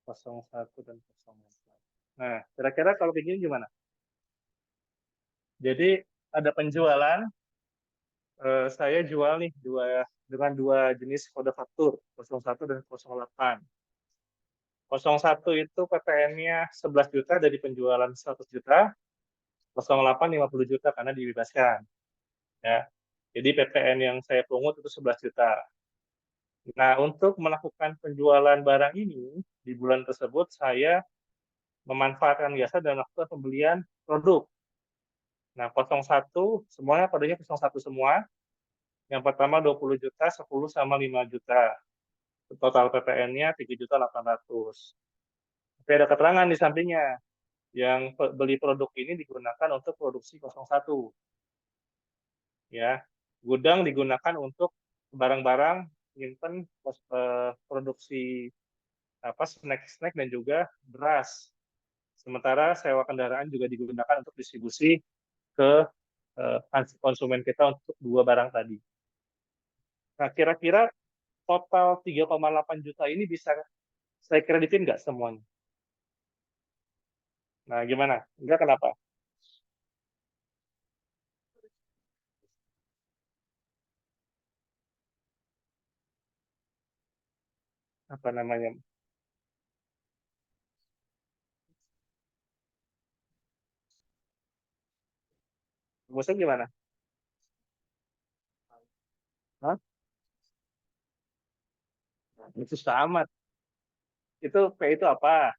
01 dan 04. Nah, kira-kira kalau kayak gini gimana? Jadi ada penjualan, saya jual nih dengan dua jenis kode faktur, 01 dan 08. 01 itu PPN-nya 11 juta dari penjualan 100 juta, 08 50 juta karena dibebaskan. Ya. Jadi PPN yang saya pungut itu 11 juta. Nah, untuk melakukan penjualan barang ini, di bulan tersebut saya memanfaatkan jasa dan melakukan pembelian produk. Nah, 01, semuanya kodenya 01 semua. Yang pertama 20 juta, 10 sama 5 juta. Total PPN-nya 3.800.000. Tapi ada keterangan di sampingnya. Yang beli produk ini digunakan untuk produksi 01. Ya, gudang digunakan untuk barang-barang nyimpen produksi apa snack-snack dan juga beras. Sementara sewa kendaraan juga digunakan untuk distribusi ke konsumen kita untuk dua barang tadi. Nah, kira-kira total 3,8 juta ini bisa saya kreditin nggak semuanya? Nah, gimana? Enggak kenapa? Apa namanya? Maksudnya gimana? Hah? Itu sama. Itu P itu apa?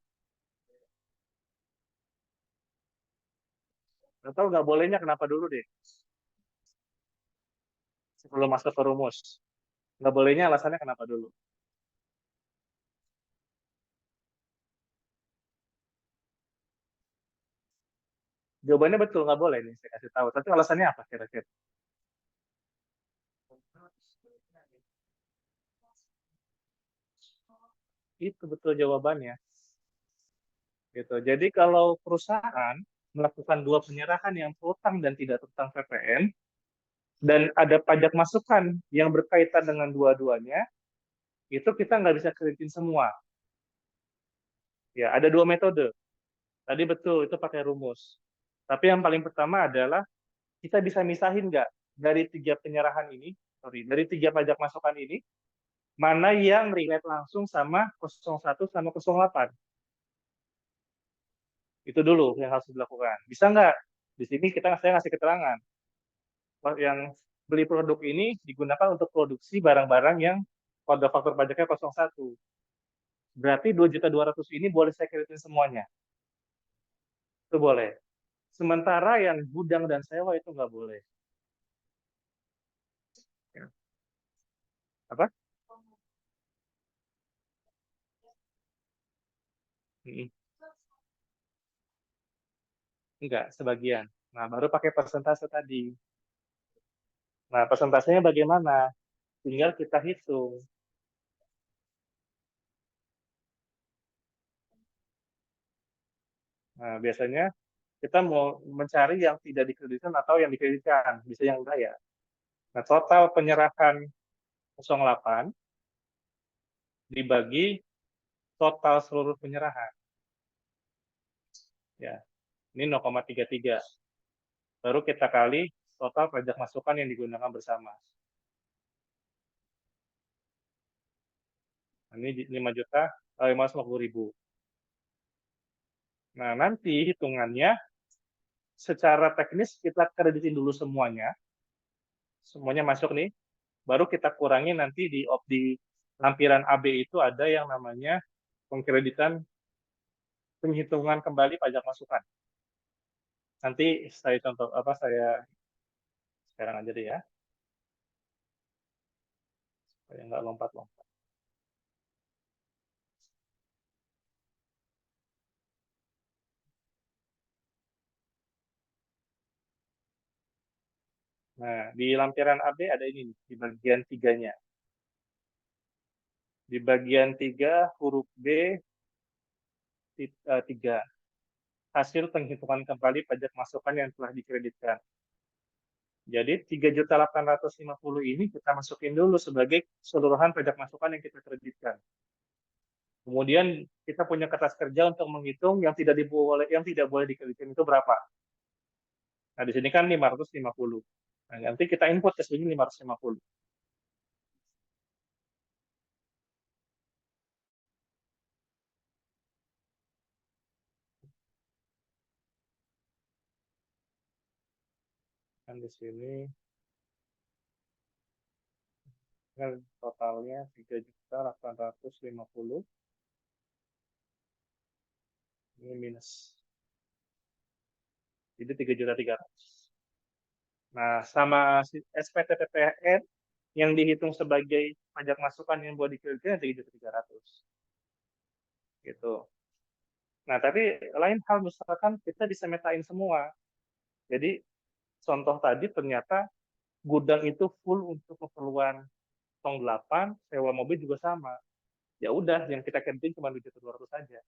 Atau nggak bolehnya kenapa dulu deh? Sebelum masuk ke rumus. Nggak bolehnya alasannya kenapa dulu? Jawabannya betul, nggak boleh nih, saya kasih tahu. Tapi alasannya apa kira-kira? Itu betul jawabannya. Gitu. Jadi kalau perusahaan melakukan dua penyerahan yang terutang dan tidak terutang PPN, dan ada pajak masukan yang berkaitan dengan dua-duanya, itu kita nggak bisa kreditin semua. Ya, ada dua metode. Tadi betul, itu pakai rumus. Tapi yang paling pertama adalah kita bisa misahin nggak dari tiga penyerahan ini, dari tiga pajak masukan ini, mana yang relate langsung sama 01 sama 08. Itu dulu yang harus dilakukan. Bisa nggak? Di sini saya ngasih keterangan. Yang beli produk ini digunakan untuk produksi barang-barang yang pada faktor pajaknya 01. Berarti 2.200.000 ini boleh saya kreditin semuanya. Itu boleh. Sementara yang gudang dan sewa itu nggak boleh. Ya. Apa? Mm-mm. Enggak, sebagian. Nah, baru pakai persentase tadi. Nah, persentasenya bagaimana? Tinggal kita hitung. Nah, biasanya kita mau mencari yang tidak dikreditkan atau yang dikreditkan. Bisa yang enggak ya. Nah, total penyerahan 08 dibagi total seluruh penyerahan. Ya, ini 0,33. Baru kita kali total pajak masukan yang digunakan bersama. Ini 5.550.000. Nah, nanti hitungannya secara teknis kita kreditin dulu semuanya masuk nih, baru kita kurangi nanti di lampiran AB itu ada yang namanya pengkreditan penghitungan kembali pajak masukan. Nanti saya contoh saya sekarang aja deh ya, supaya nggak lompat-lompat. Nah, di lampiran AB ada ini nih, di bagian 3-nya. Di bagian 3 huruf B 3. Hasil penghitungan kembali pajak masukan yang telah dikreditkan. Jadi 3.850 ini kita masukin dulu sebagai keseluruhan pajak masukan yang kita kreditkan. Kemudian kita punya kertas kerja untuk menghitung yang tidak boleh dikreditkan itu berapa. Nah, di sini kan 550. Nah, nanti kita input ke sini 550. Kan di sini kan totalnya 3.850. Ini minus. Jadi 3.300. Nah, sama SPT PPN yang dihitung sebagai pajak masukan yang buat dikreditkan 3.300. Gitu. Nah, tapi lain hal misalkan kita disemetain semua. Jadi contoh tadi ternyata gudang itu full untuk keperluan tong 8, sewa mobil juga sama. Ya udah, yang kita kreditin cuma 2.200 saja.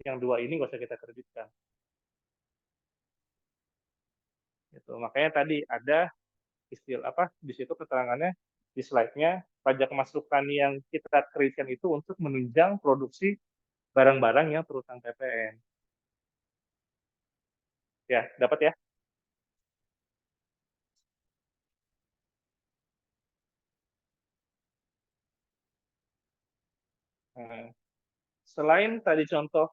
Yang dua ini nggak usah kita kreditkan. Gitu. Makanya tadi ada istilah di situ keterangannya di slide-nya pajak masukan yang kita kreditkan itu untuk menunjang produksi barang-barang yang terutang PPN. Ya, dapat ya? Nah, selain tadi contoh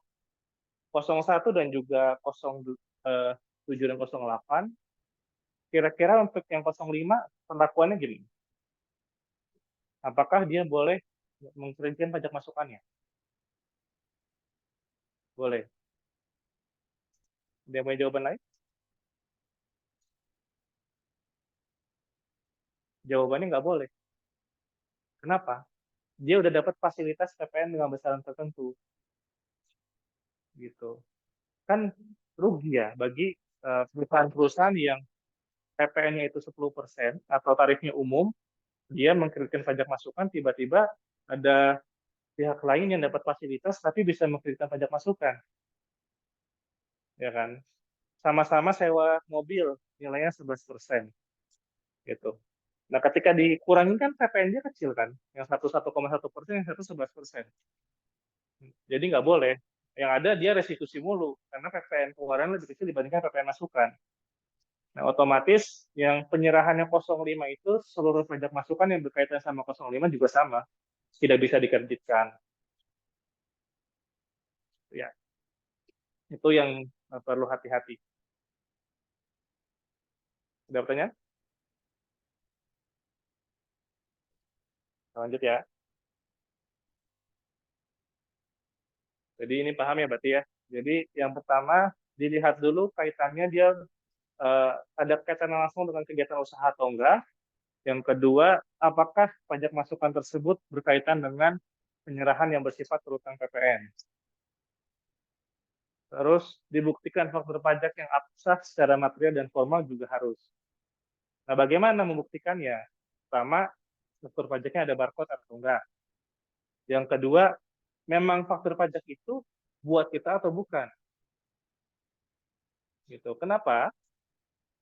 01 dan juga 07 dan 08, kira-kira untuk yang 05 perlakuannya gini. Apakah dia boleh mengkreditkan pajak masukannya? Boleh. Dia punya jawaban lain? Jawabannya nggak boleh. Kenapa? Dia udah dapat fasilitas PPN dengan besaran tertentu. Gitu. Kan rugi ya bagi perusahaan-perusahaan yang PPN-nya itu 10% atau tarifnya umum, dia mengkreditkan pajak masukan, tiba-tiba ada pihak lain yang dapat fasilitas tapi bisa mengkreditkan pajak masukan. Ya kan? Sama-sama sewa mobil, nilainya 11%. Gitu. Nah, ketika dikurangin kan PPN dia kecil kan, yang satu 1,1%, yang satu 11%. Jadi nggak boleh. Yang ada dia restitusi mulu, karena PPN keluaran lebih kecil dibandingkan PPN masukan. Nah, otomatis yang penyerahannya 05 itu seluruh pajak masukan yang berkaitan sama 05 juga sama, tidak bisa dikreditkan. Ya, itu yang perlu hati-hati. Sudah pertanyaan? Lanjut ya. Jadi ini paham ya berarti ya. Jadi yang pertama dilihat dulu kaitannya dia ada kaitan langsung dengan kegiatan usaha atau enggak. Yang kedua, apakah pajak masukan tersebut berkaitan dengan penyerahan yang bersifat terutang PPN. Terus dibuktikan faktur pajak yang absah secara material dan formal juga harus. Nah, bagaimana membuktikannya? Pertama, faktur pajaknya ada barcode atau enggak. Yang kedua, memang faktur pajak itu buat kita atau bukan. Gitu. Kenapa?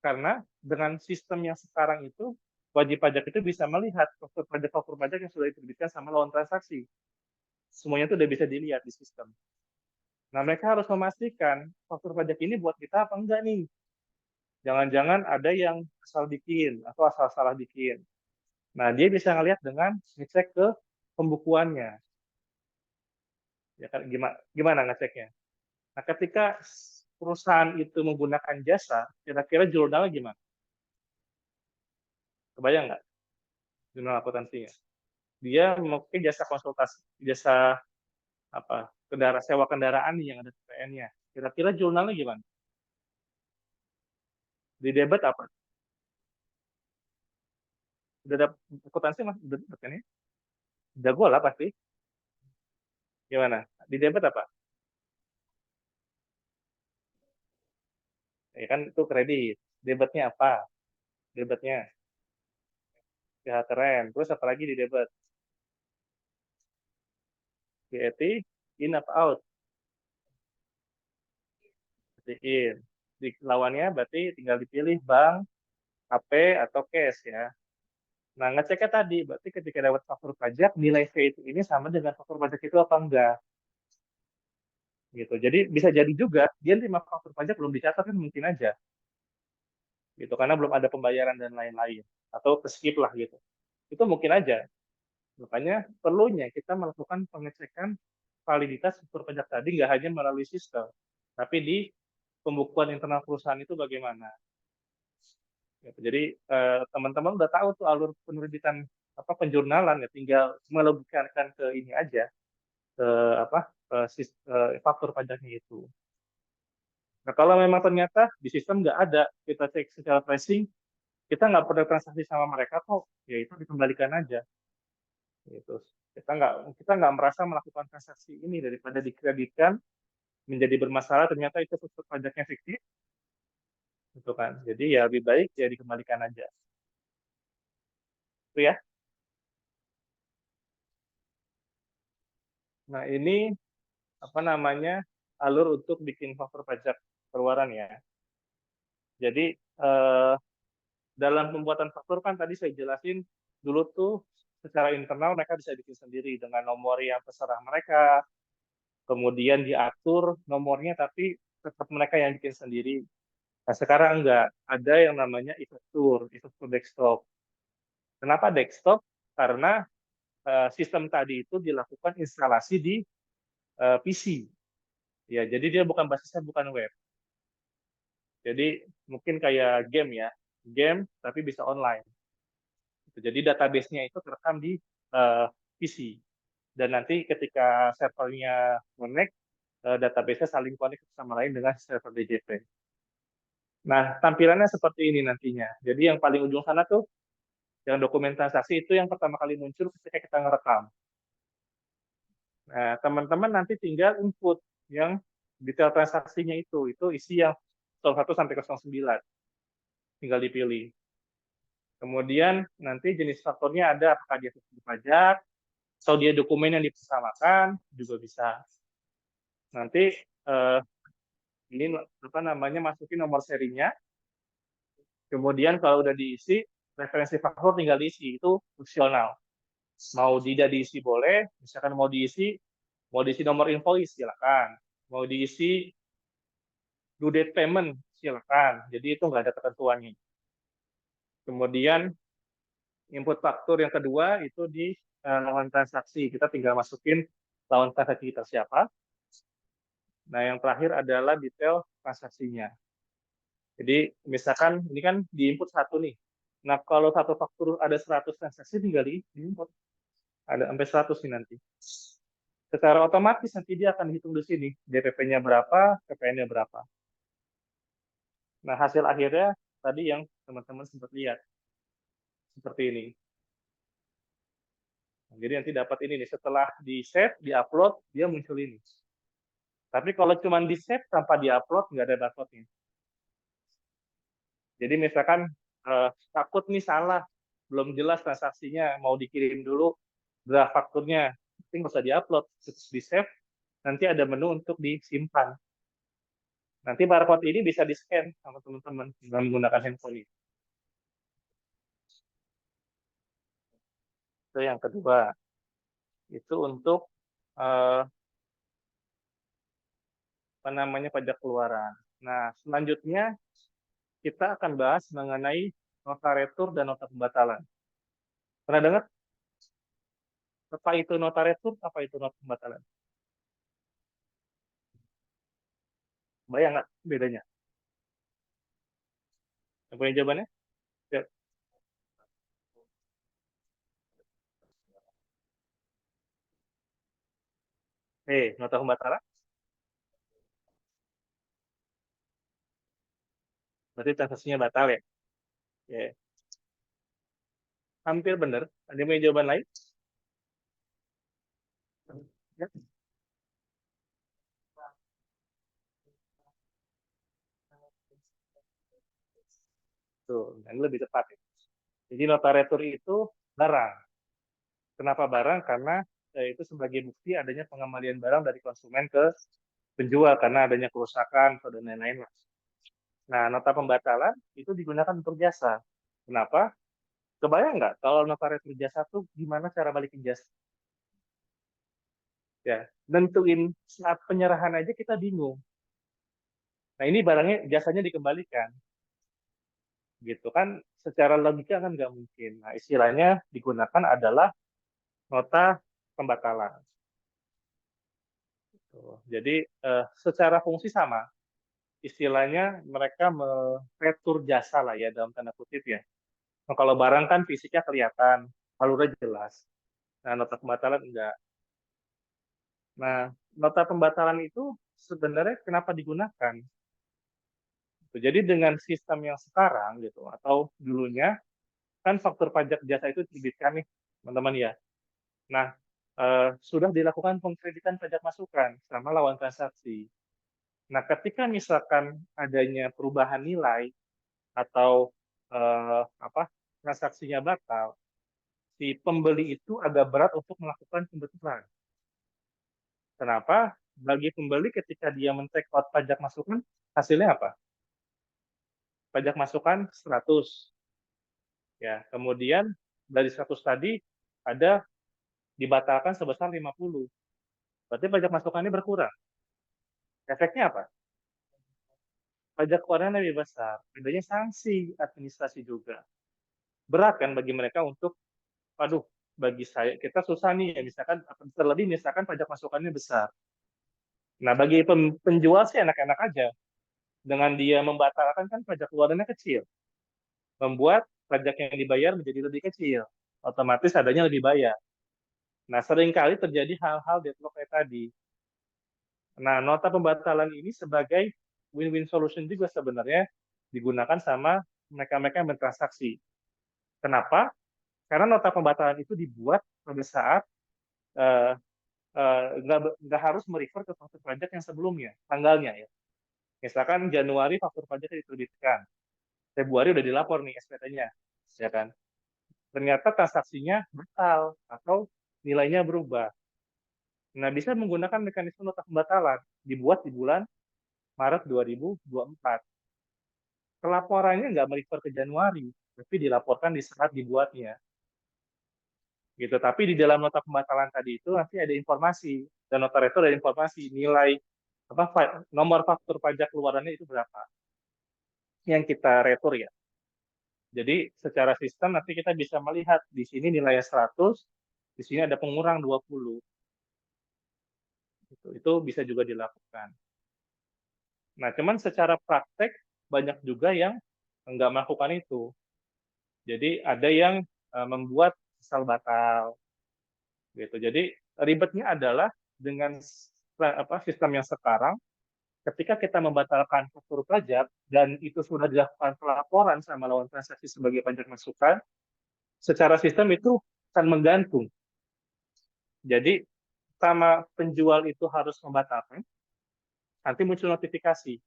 Karena dengan sistem yang sekarang itu, wajib pajak itu bisa melihat faktur pajak yang sudah diterbitkan sama lawan transaksi. Semuanya itu udah bisa dilihat di sistem. Nah, mereka harus memastikan faktur pajak ini buat kita apa enggak nih. Jangan-jangan ada yang asal bikin atau asal salah bikin. Nah, dia bisa ngelihat dengan ngecek ke pembukuannya. Ya kan, gimana ngeceknya? Nah, ketika perusahaan itu menggunakan jasa, kira-kira jurnalnya gimana? Kebayang nggak jurnal akuntansinya? Dia mungkin jasa konsultasi, jasa apa, sewa kendaraan nih yang ada PPN-nya. Kira-kira jurnalnya gimana? Di debit apa? Udah dapat akuntansi mas? Udah dapat kan ya? Jago lah pasti. Gimana? Di debit apa? Ya kan itu kredit. Debitnya apa? Debitnya ya keren. Terus apa lagi di debit? VAT, in apa out? Berarti in. Di lawannya berarti tinggal dipilih bank, HP, atau cash ya. Nah, ngeceknya tadi, berarti ketika dapat faktur pajak, nilai VAT ini sama dengan faktur pajak itu apa enggak? Gitu. Jadi bisa jadi juga dia terima faktur pajak belum dicatat kan mungkin aja. Gitu, karena belum ada pembayaran dan lain-lain. Atau skip lah gitu. Itu mungkin aja. Makanya perlunya kita melakukan pengecekan validitas faktur pajak tadi nggak hanya melalui sistem, tapi di pembukuan internal perusahaan itu bagaimana. Gitu. Jadi teman-teman udah tahu tuh alur penerbitan apa penjurnalan ya, tinggal melogikakan ke ini aja, ke apa faktur pajaknya itu. Nah kalau memang ternyata di sistem nggak ada, kita cek secara tracing, kita nggak pernah transaksi sama mereka kok, ya itu dikembalikan aja. Gitu. Kita nggak merasa melakukan transaksi ini daripada dikreditkan menjadi bermasalah ternyata itu faktur pajaknya fiktif, gitu kan. Jadi ya lebih baik ya dikembalikan aja. Itu ya. Nah ini apa namanya alur untuk bikin faktur pajak keluaran ya. Jadi dalam pembuatan faktur kan tadi saya jelasin dulu tuh secara internal mereka bisa bikin sendiri dengan nomor yang terserah mereka, kemudian diatur nomornya tapi tetap mereka yang bikin sendiri. Nah sekarang enggak, ada yang namanya e-faktur desktop. Kenapa desktop? Karena sistem tadi itu dilakukan instalasi di PC. Ya, jadi dia bukan basisnya bukan web. Jadi mungkin kayak game ya, game tapi bisa online. Jadi database-nya itu terekam di PC. Dan nanti ketika servernya connect, database-nya saling connect sama lain dengan server DJP. Nah, tampilannya seperti ini nantinya. Jadi yang paling ujung sana tuh, yang dokumen transaksi itu yang pertama kali muncul ketika kita ngerekam. Nah, teman-teman nanti tinggal input yang detail transaksinya itu isi yang 01 sampai 09. Tinggal dipilih. Kemudian nanti jenis fakturnya ada apakah dia faktur pajak, atau dia dokumen yang dipersamakan juga bisa. Nanti ini apa namanya masukin nomor serinya. Kemudian kalau udah diisi, referensi faktur tinggal diisi itu opsional. Mau tidak diisi boleh, misalkan mau diisi nomor invoice silakan, mau diisi due date payment silakan. Jadi itu nggak ada ketentuannya. Kemudian input faktur yang kedua itu di lawan transaksi. Kita tinggal masukin lawan transaksi kita siapa. Nah, yang terakhir adalah detail transaksinya. Jadi, misalkan ini kan diinput satu nih. Nah, kalau satu faktur ada 100 transaksi, tinggal diinput. Ada sampai 100 nih nanti. Secara otomatis nanti dia akan dihitung di sini. DPP-nya berapa, PPN-nya berapa. Nah, hasil akhirnya tadi yang teman-teman sempat lihat. Seperti ini. Jadi nanti dapat ini nih, setelah di-save, di-upload, dia muncul ini. Tapi kalau cuma di-save tanpa di-upload, nggak ada barcode-nya. Jadi misalkan takut nih salah, belum jelas transaksinya, mau dikirim dulu draft fakturnya, tapi nggak usah di-upload, terus di-save, nanti ada menu untuk disimpan. Nanti barcode ini bisa di-scan sama teman-teman dengan menggunakan handphone ini. Itu yang kedua. Itu untuk apa namanya pajak keluaran. Nah, selanjutnya kita akan bahas mengenai nota retur dan nota pembatalan. Pernah dengar? Apa itu nota retur? Apa itu nota pembatalan? Bayang nggak bedanya? Yang punya jawabannya? Ya. Nota pembatalan. Berarti transaksinya batal ya? Ya. Hampir benar. Ada yang punya jawaban lain? Ya. Tuh, ini lebih tepat ya. Jadi nota retur itu barang. Kenapa barang? Karena itu sebagai bukti adanya pengembalian barang dari konsumen ke penjual karena adanya kerusakan atau dan lain-lain. Nah, nota pembatalan itu digunakan untuk jasa. Kenapa? Kebayang nggak kalau nota retur jasa tuh gimana cara balikin jasa? Ya, nentuin saat penyerahan aja kita bingung. Nah, ini barangnya jasanya dikembalikan, gitu kan? Secara logika kan nggak mungkin. Nah, istilahnya digunakan adalah nota pembatalan. Tuh. Jadi secara fungsi sama. Istilahnya mereka meretur jasa lah ya dalam tanda kutip ya. Nah, kalau barang kan fisiknya kelihatan, alurnya jelas. Nah, nota pembatalan enggak. Nah, nota pembatalan itu sebenarnya kenapa digunakan? Jadi dengan sistem yang sekarang gitu atau dulunya kan faktur pajak jasa itu diterbitkan nih, teman-teman ya. Nah, sudah dilakukan pengkreditan pajak masukan sama lawan transaksi. Nah, ketika misalkan adanya perubahan nilai atau apa transaksinya batal, si pembeli itu agak berat untuk melakukan pembetulan. Kenapa? Bagi pembeli ketika dia men-take out pajak masukan, hasilnya apa? Pajak masukan 100. Ya, kemudian dari 100 tadi ada dibatalkan sebesar 50. Berarti pajak masukannya berkurang. Efeknya apa? Pajak keluarannya lebih besar. Adanya sanksi administrasi juga. Berat kan bagi mereka untuk, aduh, bagi saya, kita susah nih ya, misalkan, terlebih misalkan pajak masukannya besar. Nah, bagi penjual sih enak-enak aja. Dengan dia membatalkan kan pajak keluarannya kecil. Membuat pajak yang dibayar menjadi lebih kecil. Otomatis adanya lebih bayar. Nah, seringkali terjadi hal-hal deadlock kayak tadi. Nah, nota pembatalan ini sebagai win-win solution juga sebenarnya digunakan sama mereka-mereka yang bertransaksi. Kenapa? Karena nota pembatalan itu dibuat pada saat eh, nggak harus merefer ke faktur pajak yang sebelumnya, tanggalnya ya. Misalkan Januari faktur pajaknya diterbitkan, Februari udah dilapor nih SPT-nya, ya kan? Ternyata transaksinya batal atau nilainya berubah. Nah, bisa menggunakan mekanisme nota pembatalan dibuat di bulan Maret 2024. Pelaporannya nggak merefer ke Januari, tapi dilaporkan di saat dibuatnya. Gitu. Tapi di dalam nota pembatalan tadi itu nanti ada informasi dan nota retur ada informasi nilai apa nomor faktur pajak keluarannya itu berapa yang kita retur ya. Jadi secara sistem nanti kita bisa melihat di sini nilainya 100, di sini ada pengurang 20. Itu bisa juga dilakukan. Nah, cuman secara praktek banyak juga yang nggak melakukan itu. Jadi ada yang membuat asal batal gitu. Jadi ribetnya adalah dengan sistem yang sekarang, ketika kita membatalkan faktur pajak dan itu sudah dilakukan pelaporan sama lawan transaksi sebagai pajak masukan, secara sistem itu akan menggantung. Jadi sama penjual itu harus membatalkan, nanti muncul notifikasi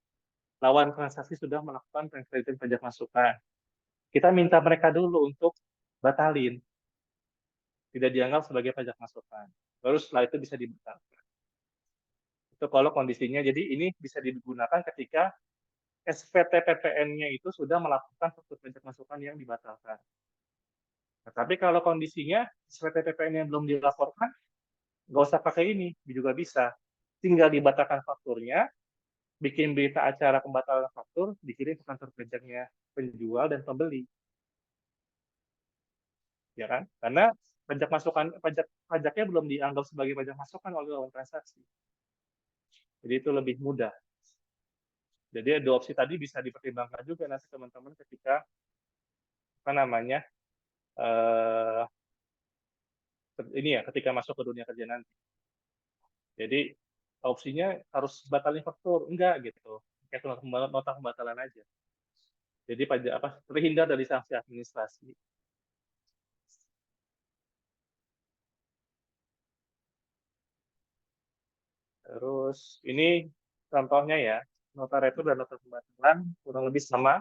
lawan transaksi sudah melakukan pengkreditan pajak masukan. Kita minta mereka dulu untuk batalin, tidak dianggap sebagai pajak masukan. Baru setelah itu bisa dibatalkan. Itu kalau kondisinya, jadi ini bisa digunakan ketika SPT PPN-nya itu sudah melakukan faktur pajak masukan yang dibatalkan. Nah, tapi kalau kondisinya SPT PPN yang belum dilaporkan, nggak usah pakai ini, juga bisa. Tinggal dibatalkan fakturnya, bikin berita acara pembatalan faktur, dikirim ke kantor pajaknya penjual dan pembeli, ya kan? Karena pajak masukan pajaknya belum dianggap sebagai pajak masukan oleh lawan transaksi. Jadi itu lebih mudah. Jadi ada opsi tadi bisa dipertimbangkan juga nanti teman-teman ketika apa namanya eh, ini ya ketika masuk ke dunia kerja nanti. Jadi opsinya harus batalin faktur enggak gitu. Kayak nota pembatalan aja. Jadi pajak apa terhindar dari sanksi administrasi. Terus ini contohnya ya, nota retur dan nota pembatalan kurang lebih sama.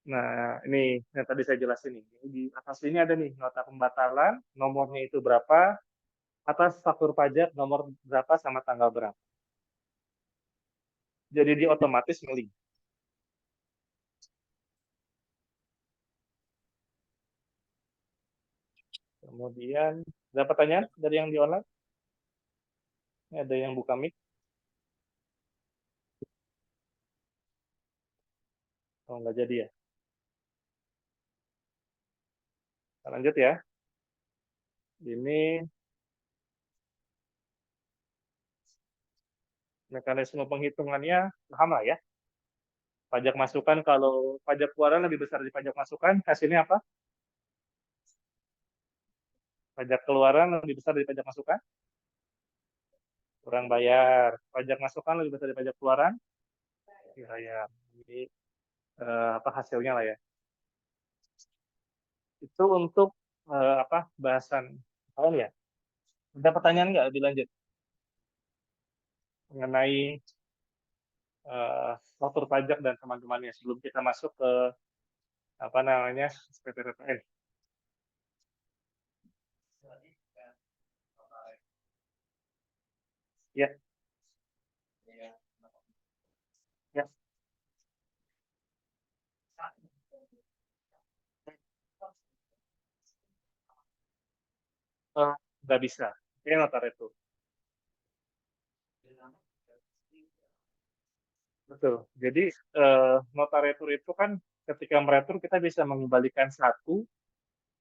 Nah, ini yang tadi saya jelasin nih. Di atas ini ada nih nota pembatalan, nomornya itu berapa, atas faktur pajak nomor berapa sama tanggal berapa. Jadi dia otomatis ngeling. Kemudian, ada pertanyaan dari yang di online? Ini ada yang buka mic? Oh, nggak jadi ya? Kita lanjut ya. Ini mekanisme penghitungannya paham lah ya. Pajak masukan kalau pajak keluaran lebih besar dari pajak masukan, hasilnya apa? Pajak keluaran lebih besar dari pajak masukan, kurang bayar. Pajak masukan lebih besar dari pajak keluaran, bayar. Jadi apa hasilnya lah ya. Itu untuk apa bahasan awal ya. Ada pertanyaan nggak lebih lanjut mengenai struktur pajak dan teman-temannya sebelum kita masuk ke apa namanya SPT PPN? Ya, ya. Nggak bisa. Ini notar itu. Betul. Jadi notaretur itu kan ketika meretur kita bisa mengembalikan satu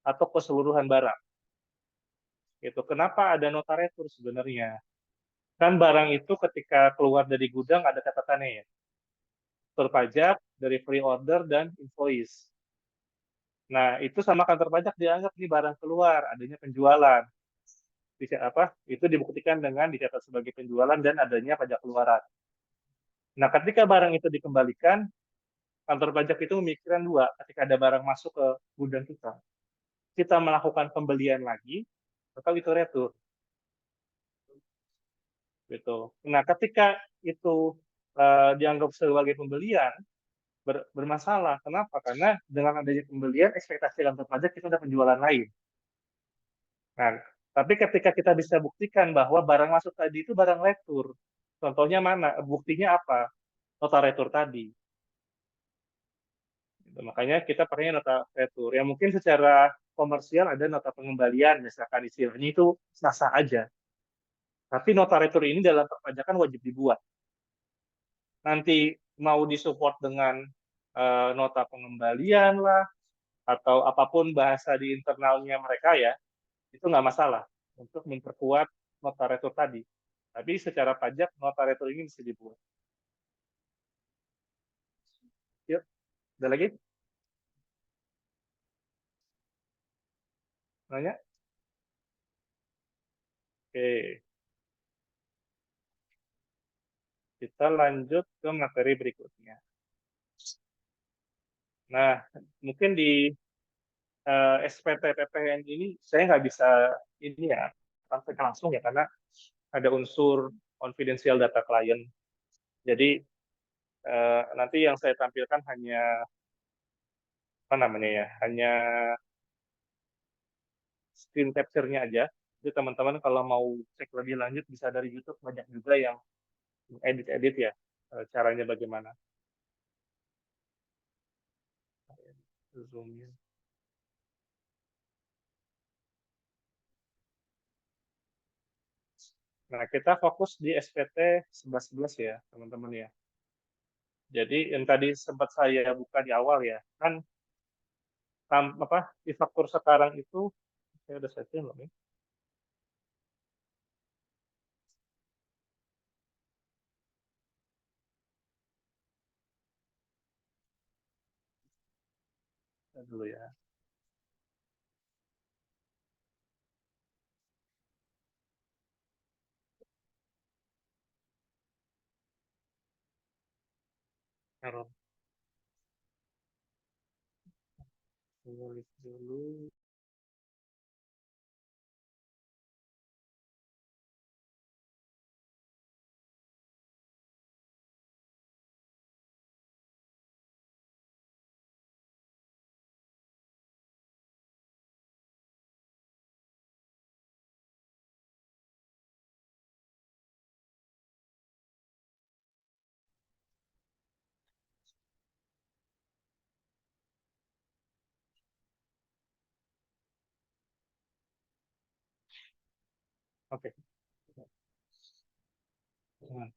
atau keseluruhan barang. Itu kenapa ada notaretur sebenarnya? Kan barang itu ketika keluar dari gudang ada catatannya ya. Terpajak dari free order dan invoice. Nah, itu sama kantor pajak dianggap nih barang keluar, adanya penjualan. Bisa apa? Itu dibuktikan dengan dicatat sebagai penjualan dan adanya pajak keluaran. Nah, ketika barang itu dikembalikan, kantor pajak itu memikirkan dua. Ketika ada barang masuk ke gudang kita melakukan pembelian lagi, atau itu retur. Gitu. Nah, ketika itu dianggap sebagai pembelian, bermasalah. Kenapa? Karena dengan adanya pembelian, ekspektasi kantor pajak kita ada penjualan lain. Nah, tapi ketika kita bisa buktikan bahwa barang masuk tadi itu barang retur, contohnya mana? Buktinya apa? Nota retur tadi. Gitu. Makanya kita pakainya nota retur. Ya mungkin secara komersial ada nota pengembalian, misalkan istilahnya itu sah-sah aja. Tapi nota retur ini dalam perpajakan wajib dibuat. Nanti mau disupport dengan nota pengembalian lah, atau apapun bahasa di internalnya mereka ya, itu nggak masalah untuk memperkuat nota retur tadi. Tapi secara pajak nota retur ini bisa dibuat. Yuk, ada lagi? Nanya? Oke, kita lanjut ke materi berikutnya. Nah, mungkin di SPT PPN ini saya nggak bisa ini ya sampaikan langsung ya karena ada unsur confidential data klien. Jadi nanti yang saya tampilkan hanya apa namanya ya, hanya screen capture-nya aja. Jadi teman-teman kalau mau cek lebih lanjut bisa dari YouTube banyak juga yang edit-edit ya caranya bagaimana. Zoom-nya. Nah, kita fokus di SPT 1111 ya, teman-teman ya. Jadi yang tadi sempat saya buka di awal ya, kan di faktur sekarang itu saya udah setting belum ya? Lihat dulu ya. Taruh dulu. Oke. Nah,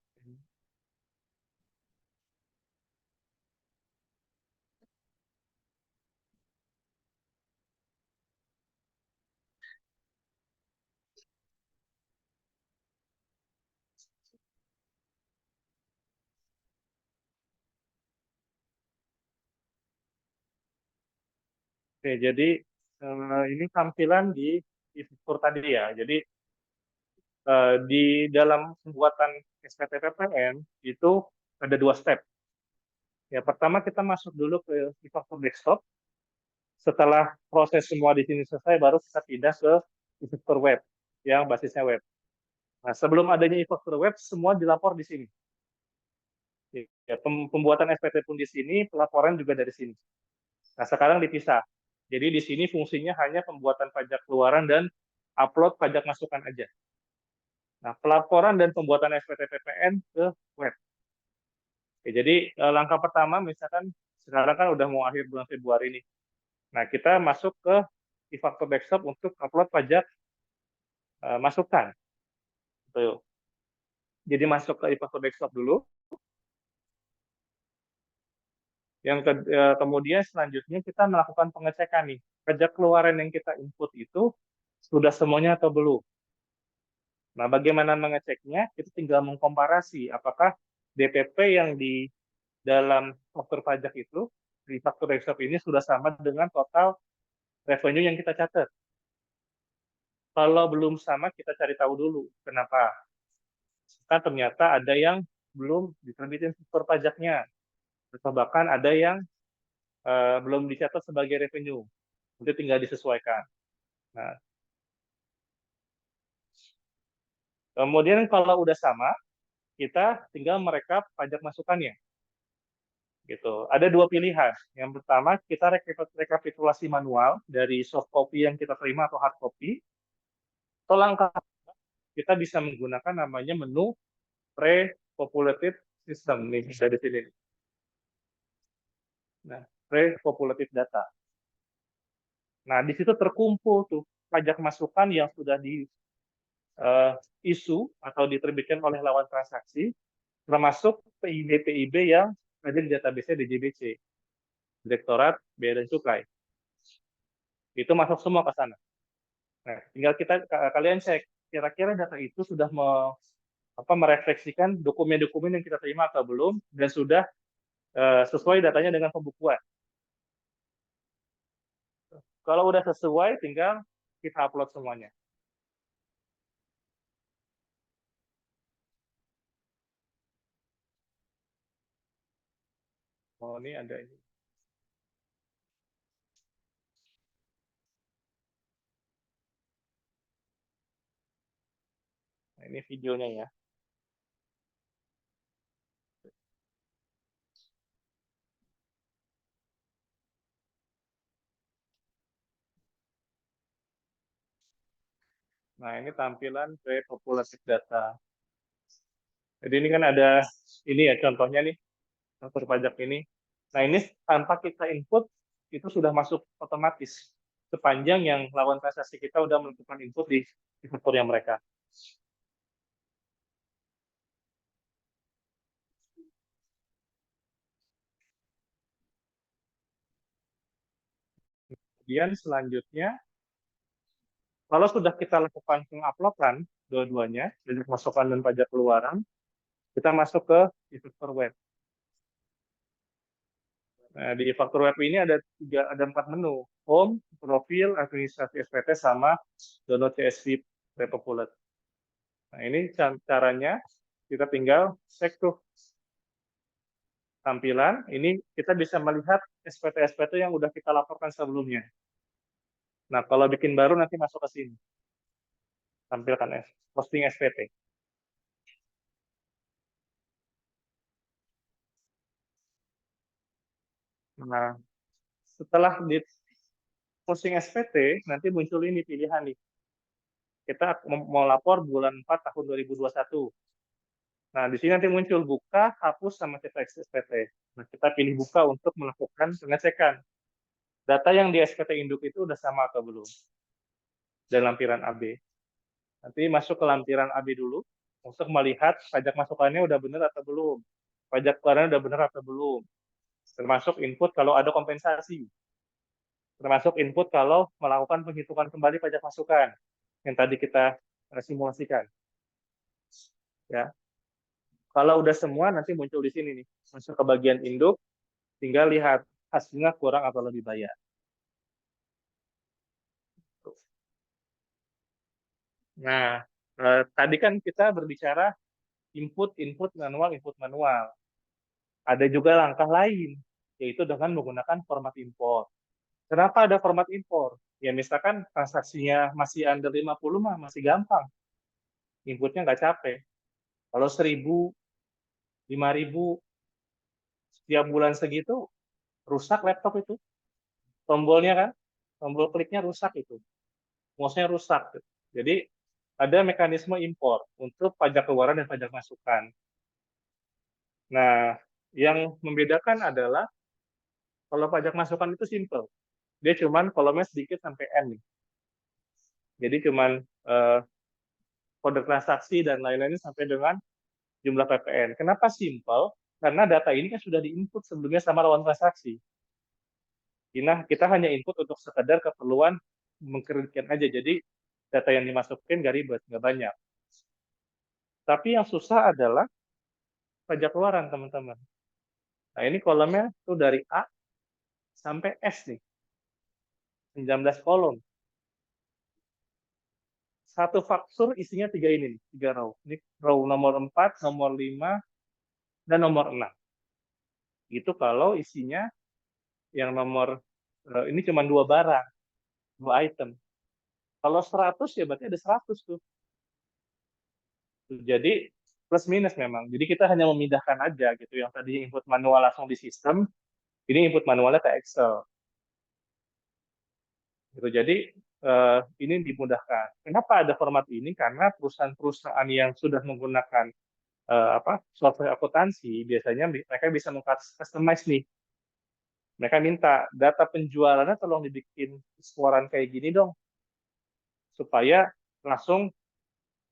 Oke, jadi ini tampilan di fitur tadi ya. Jadi di dalam pembuatan SPTPPN itu ada dua step. Ya, pertama kita masuk dulu ke e-faktur desktop. Setelah proses semua di sini selesai, baru kita pindah ke e-faktur web yang basisnya web. Nah, sebelum adanya e-faktur web, semua dilapor di sini. Ya, pembuatan SPT pun di sini, pelaporan juga dari sini. Nah, sekarang dipisah. Jadi di sini fungsinya hanya pembuatan pajak keluaran dan upload pajak masukan aja. Nah, pelaporan dan pembuatan SPT PPN ke web. Oke, jadi langkah pertama, misalkan sekarang kan udah mau akhir bulan Februari ini. Nah, kita masuk ke e-faktur desktop untuk upload pajak masukan. Tuh. Jadi masuk ke e-faktur desktop dulu. Kemudian selanjutnya kita melakukan pengecekan nih. Pajak keluaran yang kita input itu sudah semuanya atau belum. Nah, bagaimana mengeceknya? Kita tinggal mengkomparasi apakah DPP yang di dalam faktur pajak itu, di faktur desktop ini sudah sama dengan total revenue yang kita catat. Kalau belum sama, kita cari tahu dulu kenapa. Kan ternyata ada yang belum diterbitin faktur pajaknya, atau bahkan ada yang belum dicatat sebagai revenue. Itu tinggal disesuaikan. Nah, kemudian kalau udah sama, kita tinggal merekap pajak masukannya. Gitu. Ada dua pilihan. Yang pertama, kita rekapitulasi manual dari soft copy yang kita terima atau hard copy. Atau langkah kita bisa menggunakan namanya menu pre-populated system nih dari sini. Nah, pre-populated data. Nah, di situ terkumpul tuh pajak masukan yang sudah di isu atau diterbitkan oleh lawan transaksi, termasuk PIB-PIB yang ada di database DJBC, Direktorat Bea dan Cukai. Itu masuk semua ke sana. Nah, tinggal kalian cek kira-kira data itu sudah merefleksikan dokumen-dokumen yang kita terima atau belum dan sudah sesuai datanya dengan pembukuan. Kalau udah sesuai, tinggal kita upload semuanya. Oh, ini ada ini. Nah, ini videonya ya. Nah, ini tampilan pre-populated data. Jadi ini kan ada ini ya contohnya nih, faktur pajak ini. Nah, ini tanpa kita input itu sudah masuk otomatis sepanjang yang lawan transaksi kita udah melakukan input di faktur yang mereka. kemudian selanjutnya, kalau sudah kita lakukan penguploadan dua-duanya, pajak masukan dan pajak keluaran, kita masuk ke e-faktur web. Nah, di e-faktur web ini ada 4 menu: home, profil, administrasi SPT, sama download CSV Republic. Nah, ini caranya kita tinggal cek tuh tampilan. Ini kita bisa melihat SPT-SPT yang udah kita laporkan sebelumnya. Nah, kalau bikin baru nanti masuk ke sini. Tampilkan posting SPT. Nah, setelah di posting SPT, nanti muncul ini pilihan nih. Kita mau lapor bulan 4 tahun 2021. Nah, di sini nanti muncul buka, hapus, sama cetak SPT. Nah, kita pilih buka untuk melakukan pengecekan. Data yang di SPT induk itu udah sama atau belum. Dan lampiran AB. Nanti masuk ke lampiran AB dulu untuk melihat pajak masukannya udah benar atau belum. Pajak keluarannya udah benar atau belum. Termasuk input kalau ada kompensasi. Termasuk input kalau melakukan penghitungan kembali pajak masukan yang tadi kita simulasikan. Ya. Kalau udah semua nanti muncul di sini nih. Masuk ke bagian induk, tinggal lihat hasilnya kurang atau lebih bayar. Nah, tadi kan kita berbicara input manual. Ada juga langkah lain, yaitu dengan menggunakan format import. Kenapa ada format import? Ya misalkan transaksinya masih under 50 mah masih gampang. Inputnya nggak capek. Kalau 1.000, 5.000, setiap bulan segitu, rusak laptop itu. Tombolnya kan, tombol kliknya rusak itu. Mouse-nya rusak. Jadi ada mekanisme import untuk pajak keluaran dan pajak masukan. Nah, yang membedakan adalah kalau pajak masukan itu simple. Dia cuman kolomnya sedikit sampai N nih. Jadi cuman kode transaksi dan lain-lainnya sampai dengan jumlah PPN. Kenapa simple? Karena data ini kan sudah diinput sebelumnya sama lawan transaksi. Nah, kita hanya input untuk sekedar keperluan mengkreditkan aja. Jadi data yang dimasukin nggak ribet, nggak banyak. Tapi yang susah adalah pajak keluaran, teman-teman. Nah, ini kolomnya tuh dari A sampai S nih. 19 kolom. Satu faktur isinya 3 ini nih, 3 row. Ini row nomor 4, nomor 5, dan nomor 6. Itu kalau isinya yang nomor ini cuma 2 barang, 2 item. Kalau 100 ya berarti ada 100 tuh. Jadi plus minus memang. Jadi kita hanya memindahkan aja gitu. Yang tadi input manual langsung di sistem, ini input manualnya ke Excel. Gitu. Jadi ini dimudahkan. Kenapa ada format ini? Karena perusahaan-perusahaan yang sudah menggunakan software akuntansi biasanya mereka bisa meng-customize nih. Mereka minta data penjualannya tolong dibikin scorean kayak gini dong, supaya langsung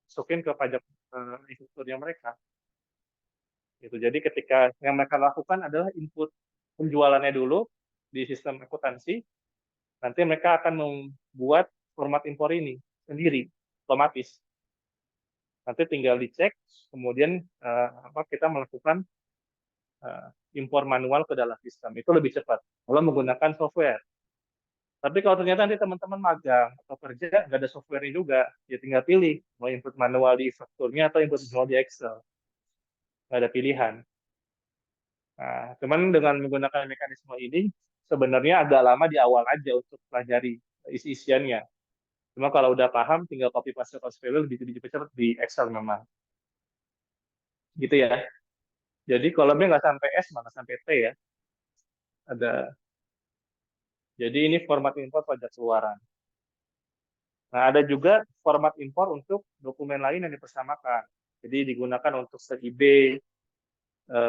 masukin ke pajak infrastrukturnya mereka. Gitu. Jadi ketika yang mereka lakukan adalah input penjualannya dulu di sistem akuntansi, nanti mereka akan membuat format impor ini sendiri, otomatis. Nanti tinggal dicek, kemudian kita melakukan impor manual ke dalam sistem. Itu lebih cepat kalau menggunakan software. Tapi kalau ternyata nanti teman-teman magang atau kerja, nggak ada software-nya juga, ya tinggal pilih mau input manual di fakturnya atau input manual di Excel. Nggak ada pilihan. Nah, cuman dengan menggunakan mekanisme ini, sebenarnya agak lama di awal aja untuk pelajari isi-isiannya. Cuma kalau udah paham, tinggal copy paste lebih cepat di Excel memang. Gitu ya. Jadi kolomnya nggak sampai S, malah sampai T ya. Jadi ini format import pajak keluaran. Nah, ada juga format impor untuk dokumen lain yang dipersamakan. Jadi digunakan untuk SIB,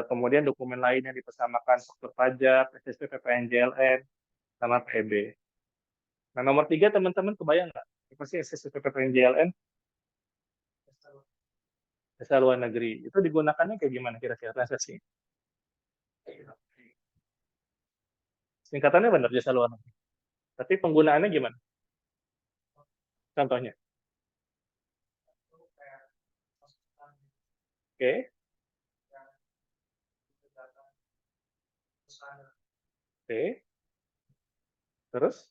kemudian dokumen lain yang dipersamakan faktur pajak, SSP, PPN, JLN, sama PB. Nah, nomor 3 teman-teman kebayang nggak? Apa sih SSP, PPN, JLN? Jasa luar negeri. Itu digunakannya kayak gimana kira-kira transaksi? Singkatannya benar, jasa luar negeri. Tapi penggunaannya gimana? Contohnya. Oke, oke. Terus,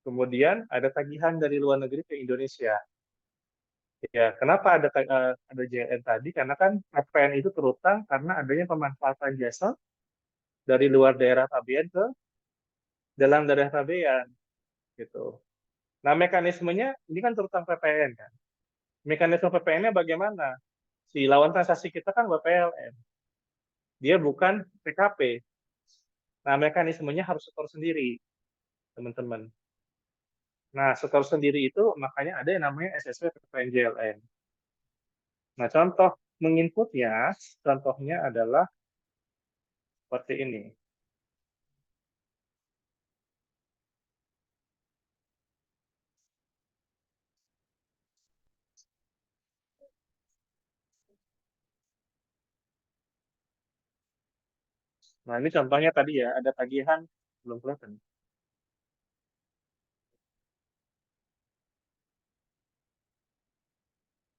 kemudian ada tagihan dari luar negeri ke Indonesia. Ya, kenapa ada JLN tadi? Karena kan PPN itu terutang karena adanya pemanfaatan jasa dari luar daerah pabean ke dalam daerah pabean, gitu. Nah, mekanismenya ini kan terutang PPN kan. Mekanisme PPN-nya bagaimana? Si lawan transaksi kita kan BPLN, dia bukan PKP. Nah, mekanismenya harus setor sendiri, teman-teman. Nah, setor sendiri itu makanya ada yang namanya SSW PPN JLN. Nah, contoh menginputnya, contohnya adalah seperti ini. Nah, ini contohnya tadi ya, ada tagihan, belum kelihatan.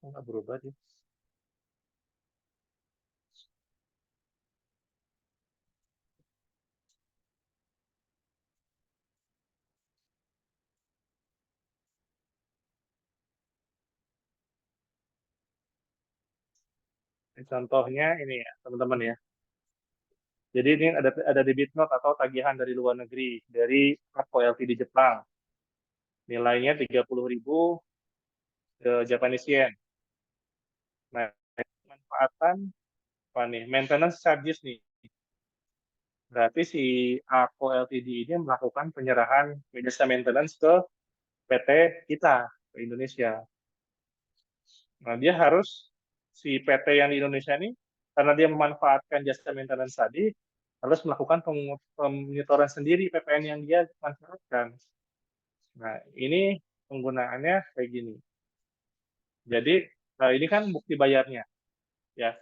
Oh, nggak berubah dia. Ini contohnya ini ya, teman-teman ya. Jadi ini ada debit note atau tagihan dari luar negeri, dari Kakko LTD Jepang. Nilainya 30.000 ke Japanese yen. Nah, manfaatan apa nih? Maintenance charges nih. Berarti si Ako LTD ini melakukan penyerahan jasa maintenance ke PT kita, ke Indonesia. Nah, dia harus, si PT yang di Indonesia ini, karena dia memanfaatkan jasa maintenance tadi, harus melakukan pemonitoran sendiri PPN yang dia manfaatkan. Nah, ini penggunaannya kayak gini. Jadi, ini kan bukti bayarnya, ya.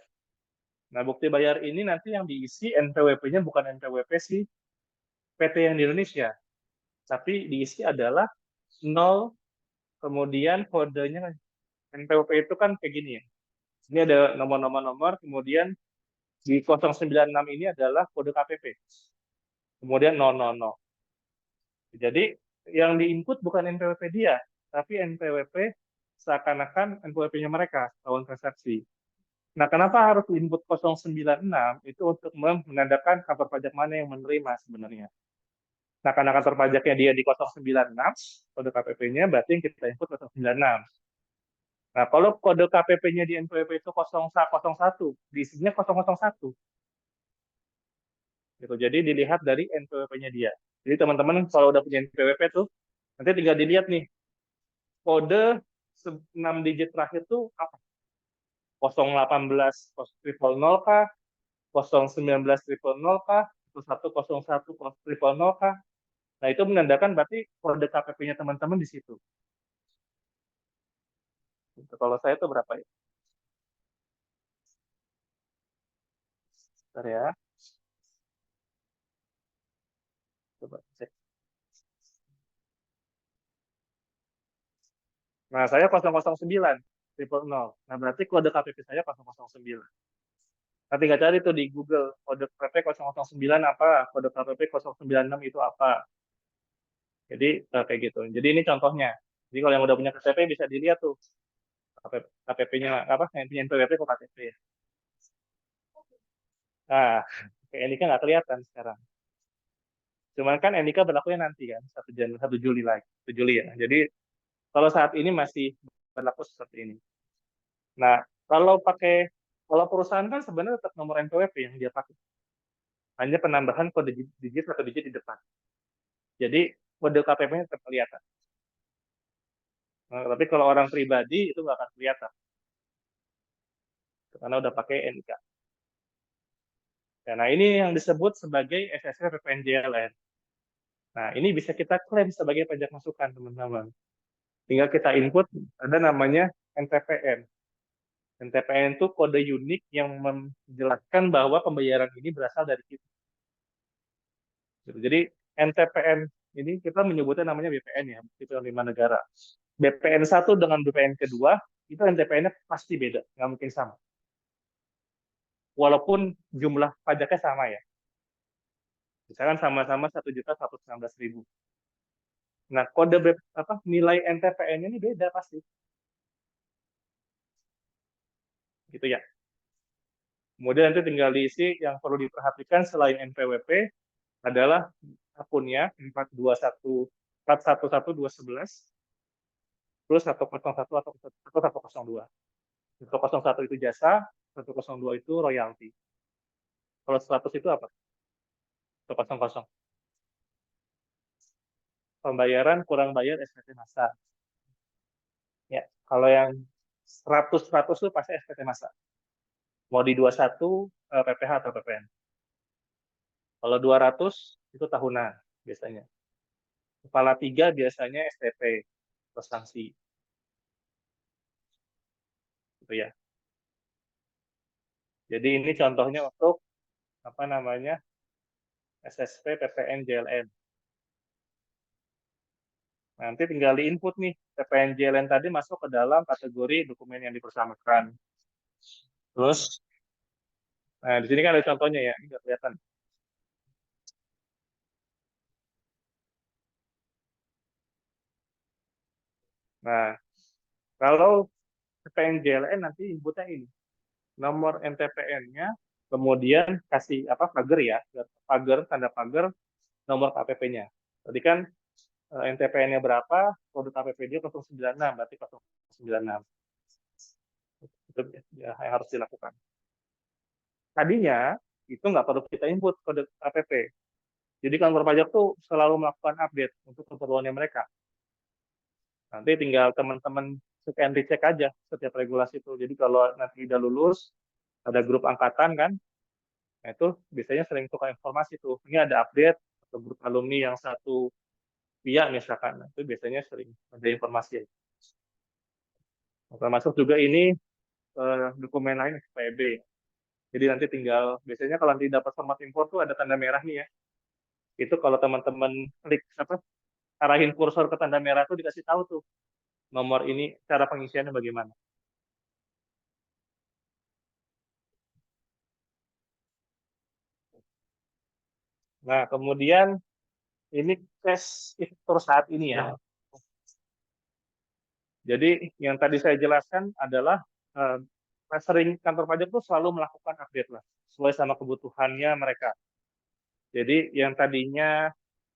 Nah, bukti bayar ini nanti yang diisi NPWP-nya bukan NPWP si PT yang di Indonesia, tapi diisi adalah 0, kemudian kodenya NPWP itu kan kayak gini ya. Ini ada nomor-nomor, kemudian di 096 ini adalah kode KPP, kemudian 000. Jadi yang diinput bukan NPWP dia, tapi NPWP seakan-akan NPWP-nya mereka, lawan transaksi. Nah, kenapa harus input 096? Itu untuk menandakan kantor pajak mana yang menerima sebenarnya. Nah, karena kantor pajaknya dia di 096, kode KPP-nya berarti yang kita input 096. Nah, kalau kode KPP-nya di NPWP itu 01, diisinya 001. Gitu. Jadi dilihat dari NPWP-nya dia. Jadi teman-teman kalau udah punya NPWP tuh, nanti tinggal dilihat nih, kode 6 digit terakhir tuh apa? 018 000 kah? 019 000 kah? 101 000 kah? Nah, itu menandakan berarti kode KPP-nya teman-teman di situ. Gitu. Kalau saya tuh berapa ya? Bentar ya. Coba cek. Nah, saya 009 000. Nah, berarti kode KPP saya 009. Nanti nggak cari tuh di Google, kode KPP 009 apa, kode KPP 096 itu apa. Jadi kayak gitu. Jadi ini contohnya. Jadi kalau yang udah punya KTP bisa dilihat tuh KPP-nya apa, yang punya NPWP kok KTP ya. Nah, kayak NIK nggak kelihatan sekarang. Cuman kan NIK berlakunya nanti kan, 1 Juli lagi, 1 Juli ya. Jadi kalau saat ini masih berlaku seperti ini. Nah, kalau perusahaan kan sebenarnya tetap nomor NPWP yang dia pakai. Hanya penambahan kode digit atau digit di depan. Jadi kode KPP-nya tetap kelihatan. Nah, tapi kalau orang pribadi itu nggak akan kelihatan karena udah pakai NIK. Nah, ini yang disebut sebagai SSW PPN JLN. Nah, ini bisa kita klaim sebagai pajak masukan, teman-teman. Tinggal kita input, ada namanya NTPN. NTPN itu kode unik yang menjelaskan bahwa pembayaran ini berasal dari kita. Jadi NTPN ini kita menyebutnya namanya BPN ya, BPN 5 negara. BPN 1 dengan BPN kedua, itu NTPN-nya pasti beda, nggak mungkin sama. Walaupun jumlah pajaknya sama ya. Misalkan sama-sama 1.119.000. Nah, nilai NTPN-nya ini beda pasti. Gitu ya. Kemudian nanti tinggal diisi yang perlu diperhatikan selain NPWP adalah akunnya 421 411211 terus 101 atau 102. 101 itu jasa, 102 itu royalti. Kalau 100 itu apa? 100. Pembayaran kurang bayar SPT masa. Ya, kalau yang 100 itu pasti SPT masa. Mau di 21 PPH atau PPN. Kalau 200 itu tahunan biasanya. Kepala 3 biasanya STP atau sanksi. Gitu ya. Jadi ini contohnya untuk apa namanya SSP, PPN, JLN. Nanti tinggal di input nih, PPN JLN tadi masuk ke dalam kategori dokumen yang dipersamakan. Terus, nah di sini kan ada contohnya ya, ini nggak kelihatan. Nah, kalau PPN JLN nanti inputnya ini, nomor NTPN-nya, kemudian kasih apa pagar ya, pagar, tanda pagar, nomor KPP-nya. Tadi kan NTPN-nya berapa, kode KPP dia 096, berarti 096. Itu ya, yang harus dilakukan. Tadinya itu nggak perlu kita input kode KPP. Jadi kantor pajak tuh selalu melakukan update untuk keperluannya mereka. Nanti tinggal teman-teman scan recheck aja setiap regulasi itu. Jadi kalau nanti udah lulus, ada grup angkatan kan, nah itu biasanya sering tukar informasi tuh. Ini ada update atau grup alumni yang satu pihak misalkan, nah, itu biasanya sering ada informasi. Termasuk juga ini dokumen lain SPB. Jadi nanti tinggal, biasanya kalau nanti dapat format impor tuh ada tanda merah nih ya. Itu kalau teman-teman klik arahin kursor ke tanda merah tuh dikasih tahu tuh nomor ini cara pengisiannya bagaimana. Nah, kemudian ini tes itu saat ini ya. Jadi yang tadi saya jelaskan adalah eh, sering kantor pajak tuh selalu melakukan update lah, sesuai sama kebutuhannya mereka. Jadi yang tadinya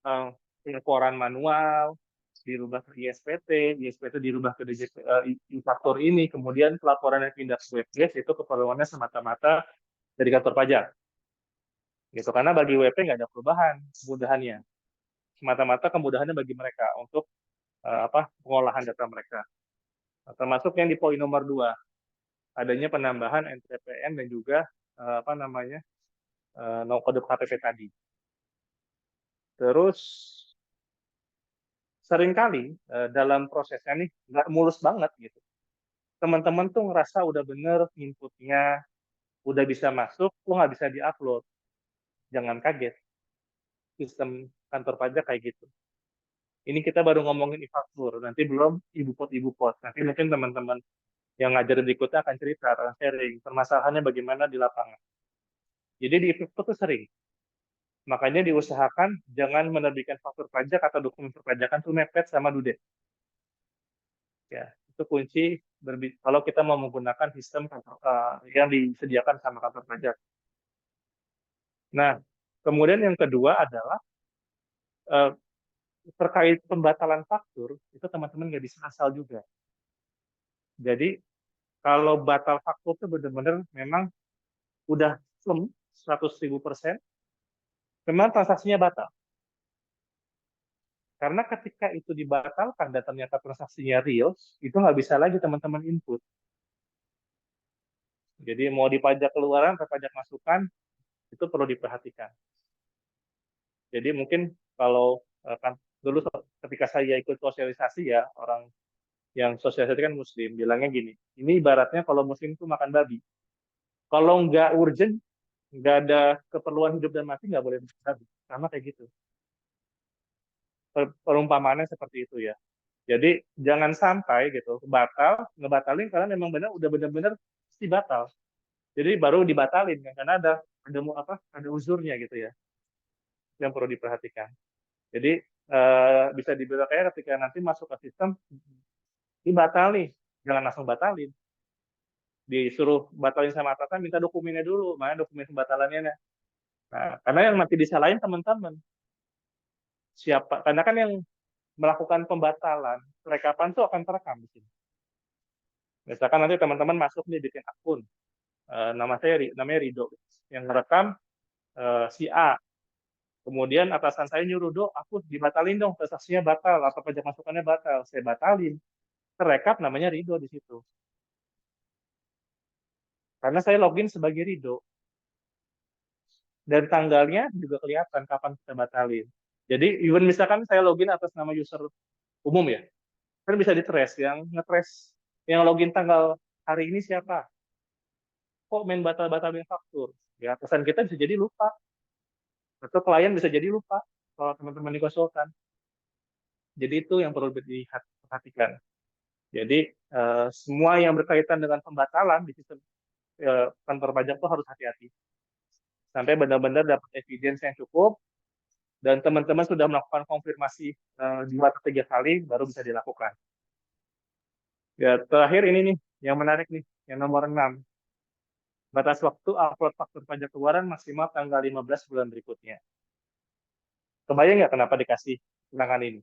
eh, laporan manual dirubah ke ISPT, ISPT dirubah ke DJP, faktur ini, kemudian pelaporan yang pindah ke WebGes itu keperluannya semata-mata dari kantor pajak. Gitu karena bagi WP nggak ada perubahan kemudahannya, semata-mata kemudahannya bagi mereka untuk pengolahan data mereka. Nah, termasuk yang di poin nomor 2 adanya penambahan NTPN dan juga kode KTP tadi. Terus seringkali dalam prosesnya nih nggak mulus banget gitu. Teman-teman tuh ngerasa udah bener inputnya, udah bisa masuk, kok nggak bisa diupload. Jangan kaget, sistem kantor pajak kayak gitu. Ini kita baru ngomongin e-faktur, nanti belum ibu pot. Nanti mungkin teman-teman yang ngajar berikutnya akan cerita, akan sharing permasalahannya bagaimana di lapangan. Jadi di e-faktur itu sering. Makanya diusahakan jangan menerbitkan faktur pajak atau dokumen perpajakan tuh mepet sama due date. Ya, itu kunci kalau kita mau menggunakan sistem yang disediakan sama kantor pajak. Nah, kemudian yang kedua adalah uh, terkait pembatalan faktur, itu teman-teman nggak bisa asal juga. Jadi, kalau batal faktur itu benar-benar memang udah 100.000%, memang transaksinya batal. Karena ketika itu dibatalkan dan ternyata transaksinya real, itu nggak bisa lagi teman-teman input. Jadi mau dipajak keluaran atau pajak masukan, itu perlu diperhatikan. Jadi mungkin kalau kan dulu ketika saya ikut sosialisasi ya, orang yang sosialisasi kan muslim, bilangnya gini, ini ibaratnya kalau muslim itu makan babi. Kalau nggak urgent, nggak ada keperluan hidup dan mati, nggak boleh makan babi. Sama kayak gitu. perumpamaannya seperti itu ya. Jadi jangan sampai gitu ngebatalin karena memang benar udah benar-benar pasti batal. Jadi baru dibatalin kan karena ada uzurnya gitu ya yang perlu diperhatikan. Jadi bisa dibilang kayak ketika nanti masuk ke sistem ini batal nih, jangan langsung batalin. Disuruh batalin sama atasan minta dokumennya dulu, mana dokumen pembatalannya. Nah, karena yang nanti disalahin teman-teman siapa? Karena kan yang melakukan pembatalan perekapan itu akan terekam di sini. Misalkan nanti teman-teman masuk nih bikin akun, nama saya namanya Rido, yang merekam si A. Kemudian atasan saya nyuruh aku dibatalin dong, transaksinya batal atau pajak masukannya batal. Saya batalin. Terekam namanya Rido di situ. Karena saya login sebagai Rido. Dan tanggalnya juga kelihatan kapan kita batalin. Jadi even misalkan saya login atas nama user umum ya, kan bisa di-trace yang nge-trace yang login tanggal hari ini siapa. Kok main batal-batalin faktur? Ya, atasan kita bisa jadi lupa. Atau klien bisa jadi lupa kalau teman-teman di konsultan. Jadi itu yang perlu diperhatikan. Jadi semua yang berkaitan dengan pembatalan di sistem kantor pajak itu harus hati-hati. Sampai benar-benar dapat evidence yang cukup, dan teman-teman sudah melakukan konfirmasi 2 atau 3 kali, baru bisa dilakukan. Ya, terakhir ini nih, yang menarik nih, yang nomor 6. Batas waktu upload faktur pajak keluaran maksimal tanggal 15 bulan berikutnya. Kebayang nggak kenapa dikasih ulangan ini?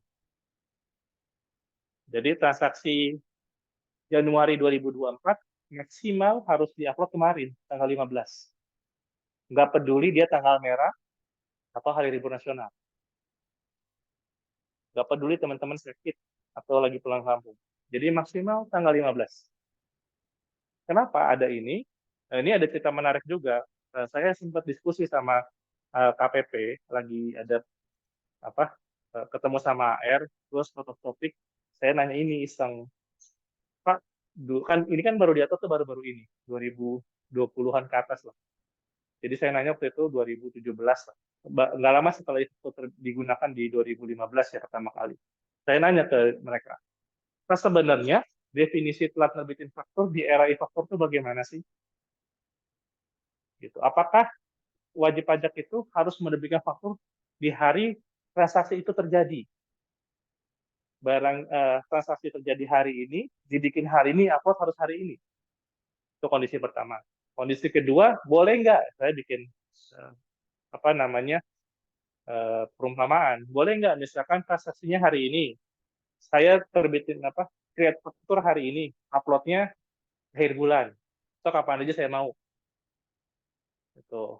Jadi transaksi Januari 2024 maksimal harus diupload kemarin, tanggal 15. Nggak peduli dia tanggal merah atau hari libur nasional. Nggak peduli teman-teman sakit atau lagi pulang kampung. Jadi maksimal tanggal 15. Kenapa ada ini? Nah, ini ada cerita menarik juga. Saya sempat diskusi sama KPP, lagi ada apa ketemu sama AR, terus topik saya nanya ini iseng, Pak, kan ini kan baru diatur tuh baru-baru ini, 2020-an ke atas lah. Jadi saya nanya waktu itu 2017 lah. Nggak lama setelah itu digunakan di 2015 ya pertama kali. Saya nanya ke mereka, nah, sebenarnya definisi telat nerbitin faktur di era e-faktur itu bagaimana sih? Gitu. Apakah wajib pajak itu harus menerbitkan faktur di hari transaksi itu terjadi? Transaksi terjadi hari ini, dibikin hari ini, upload harus hari ini. Itu kondisi pertama. Kondisi kedua, boleh nggak saya bikin apa namanya perumpamaan? Boleh nggak misalkan transaksinya hari ini, saya terbitin create faktur hari ini, uploadnya akhir bulan, atau kapan aja saya mau. Itu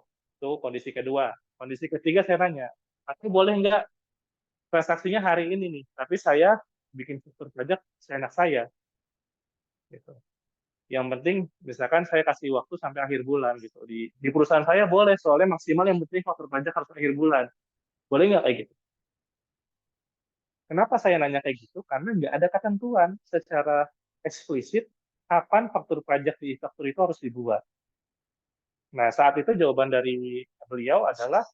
kondisi kedua. Kondisi ketiga saya tanya, aku boleh nggak transaksinya hari ini nih, tapi saya bikin faktur pajak seenak saya. Gitu. Yang penting, misalkan saya kasih waktu sampai akhir bulan gitu. Di perusahaan saya boleh, soalnya maksimal yang penting faktur pajak harus akhir bulan. Boleh nggak kayak gitu? Kenapa saya nanya kayak gitu? Karena nggak ada ketentuan secara eksplisit kapan faktur pajak di faktur itu harus dibuat. Nah, saat itu jawaban dari beliau adalah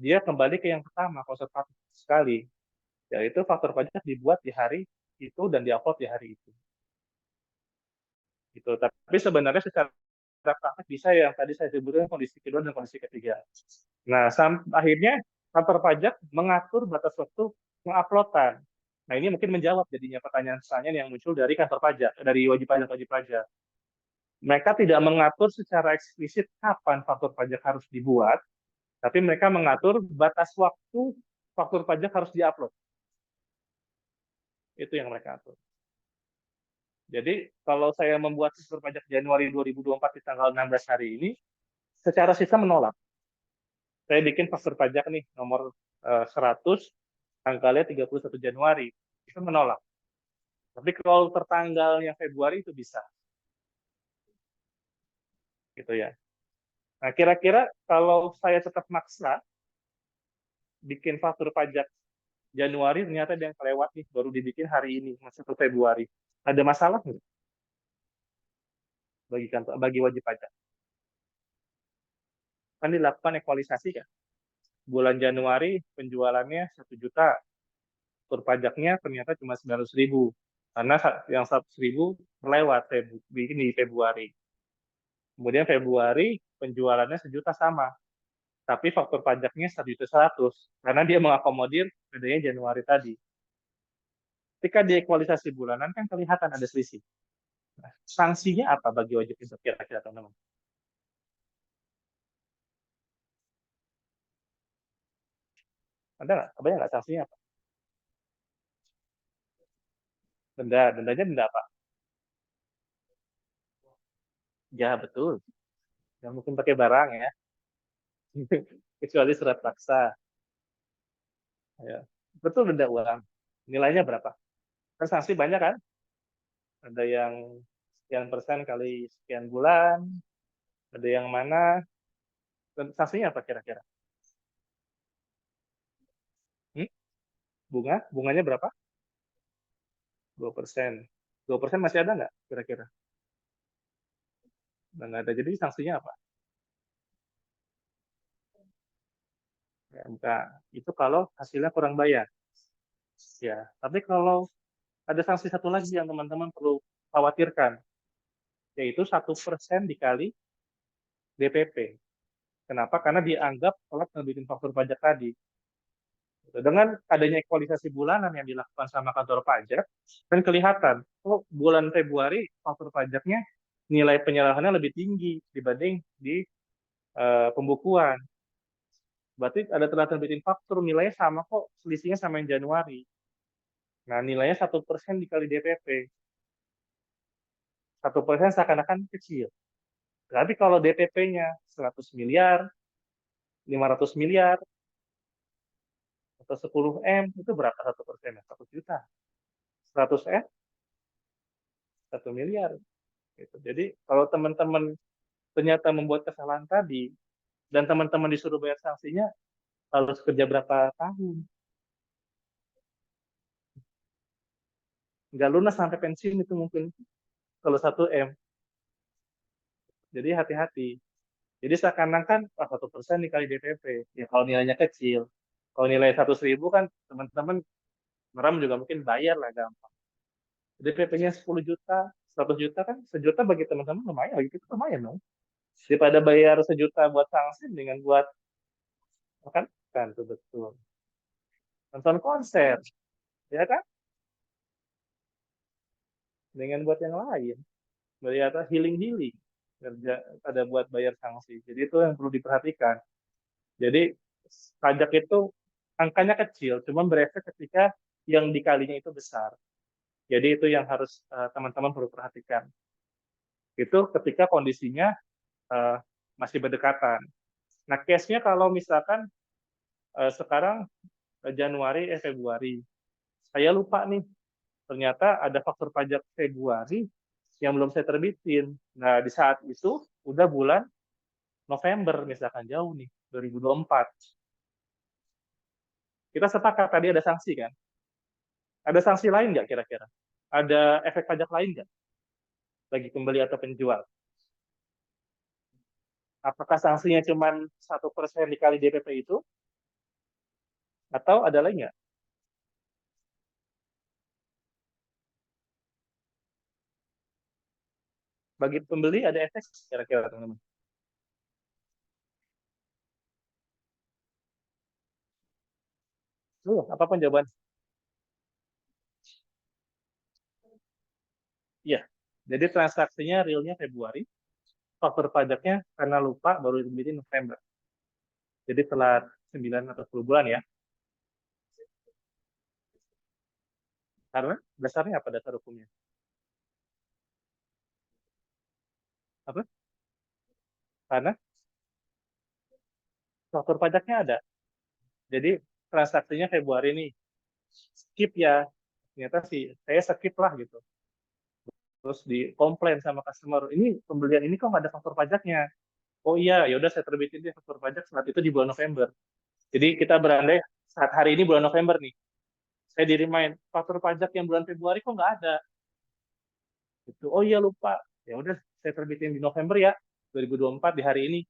dia kembali ke yang pertama, konservatif sekali, yaitu faktur pajak dibuat di hari itu dan diupload di hari itu. Gitu. Tapi sebenarnya secara praktek bisa yang tadi saya sebutkan kondisi kedua dan kondisi ketiga. Nah, akhirnya kantor pajak mengatur batas waktu penguploadan. Nah, ini mungkin menjawab jadinya pertanyaan-pertanyaan yang muncul dari kantor pajak, dari wajib pajak. Mereka tidak mengatur secara eksplisit kapan faktur pajak harus dibuat, tapi mereka mengatur batas waktu faktur pajak harus diupload. Itu yang mereka atur. Jadi, kalau saya membuat faktur pajak Januari 2024 di tanggal 16 hari ini, secara sistem menolak. Saya bikin faktur pajak nih, nomor 100, tanggalnya 31 Januari. Itu menolak. Tapi kalau tertanggalnya Februari itu bisa. Gitu ya. Nah, kira-kira kalau saya tetap maksa bikin faktur pajak Januari, ternyata ada yang kelewat nih, baru dibikin hari ini, masih ke Februari. Ada masalah nggak bagi wajib pajak? Kan dilakukan ekualisasi kan. Bulan Januari penjualannya 1 juta, faktur pajaknya ternyata cuma 900.000 karena yang 100.000 melewat di Februari. Kemudian Februari penjualannya 1 juta sama, tapi faktur pajaknya 1.100.000 karena dia mengakomodir adanya Januari tadi. Ketika diekualisasi bulanan kan kelihatan ada selisih. Nah, sanksinya apa bagi wajib pajak kira-kira teman-teman? Ada nggak? Kebayang nggak sanksinya apa? Denda, dendanya denda apa? Ya betul. Nggak mungkin pakai barang ya, kecuali surat paksa. Ya. Betul denda uang. Nilainya berapa? Kan sanksi banyak kan? Ada yang sekian persen kali sekian bulan, ada yang mana, dan sanksinya apa kira-kira? Hmm? Bunganya berapa? 2%. 2% masih ada nggak kira-kira? Nggak ada. Jadi sanksinya apa? Ya, enggak. Itu kalau hasilnya kurang bayar. Ya, tapi kalau ada sanksi satu lagi yang teman-teman perlu khawatirkan, yaitu 1% dikali DPP. Kenapa? Karena dianggap telat nerbitin faktur pajak tadi. Dengan adanya ekualisasi bulanan yang dilakukan sama kantor pajak, kan kelihatan, oh bulan Februari faktur pajaknya nilai penyerahannya lebih tinggi dibanding di pembukuan. Berarti ada telah terbitin faktur nilainya sama kok, selisihnya sama yang Januari. Nah nilainya 1% dikali DPP. 1% seakan-akan kecil. Tapi kalau DPP-nya 100 miliar, 500 miliar, atau 10 M, itu berapa 1%? 1 juta. 100 M, 1 miliar. Gitu. Jadi kalau teman-teman ternyata membuat kesalahan tadi, dan teman-teman disuruh bayar sanksinya, harus kerja berapa tahun? Nggak lunas sampai pensiun itu mungkin kalau 1 M. Jadi hati-hati. Jadi seakan-akan 1% dikali DPP. Ya kalau nilainya kecil. Kalau nilai 100.000 kan teman-teman meram juga mungkin bayar lah gampang. DPP-nya 10 juta, 100 juta kan, 1 juta bagi teman-teman lumayan, gitu itu lumayan dong. Daripada bayar 1 juta buat sanksi dengan buat makan kan tuh betul. Nonton konser, ya kan? Dengan buat yang lain. Melihat healing-healing. Kerja ada buat bayar sanksi. Jadi itu yang perlu diperhatikan. Jadi pajak itu angkanya kecil, cuma berefek ketika yang dikalinya itu besar. Jadi itu yang harus teman-teman perlu perhatikan. Itu ketika kondisinya uh, masih berdekatan. Nah, case-nya kalau misalkan sekarang Februari, saya lupa nih, ternyata ada faktur pajak Februari yang belum saya terbitin. Nah, di saat itu udah bulan November, misalkan jauh nih, 2024. Kita sepakat tadi ada sanksi kan? Ada sanksi lain nggak kira-kira? Ada efek pajak lain nggak bagi pembeli atau penjual? Apakah sanksinya cuma 1% dikali DPP itu? Atau ada lagi nggak? Bagi pembeli ada efek kira-kira teman-teman? Apapun jawaban. Iya. Jadi transaksinya realnya Februari, faktur pajaknya karena lupa baru diterbitkan November. Jadi telat 9 atau 10 bulan ya. Karena dasarnya apa dasar hukumnya? Apa? Karena faktur pajaknya ada. Jadi transaksinya Februari nih. Skip ya. Ternyata sih saya skip lah gitu. Terus di komplain sama customer, ini pembelian ini kok nggak ada faktur pajaknya. Oh iya, ya udah saya terbitin deh faktur pajak saat itu di bulan November. Jadi kita berandai saat hari ini bulan November nih. Saya di remind faktur pajak yang bulan Februari kok nggak ada. Gitu. Oh iya lupa. Ya udah saya terbitin di November ya 2024 di hari ini.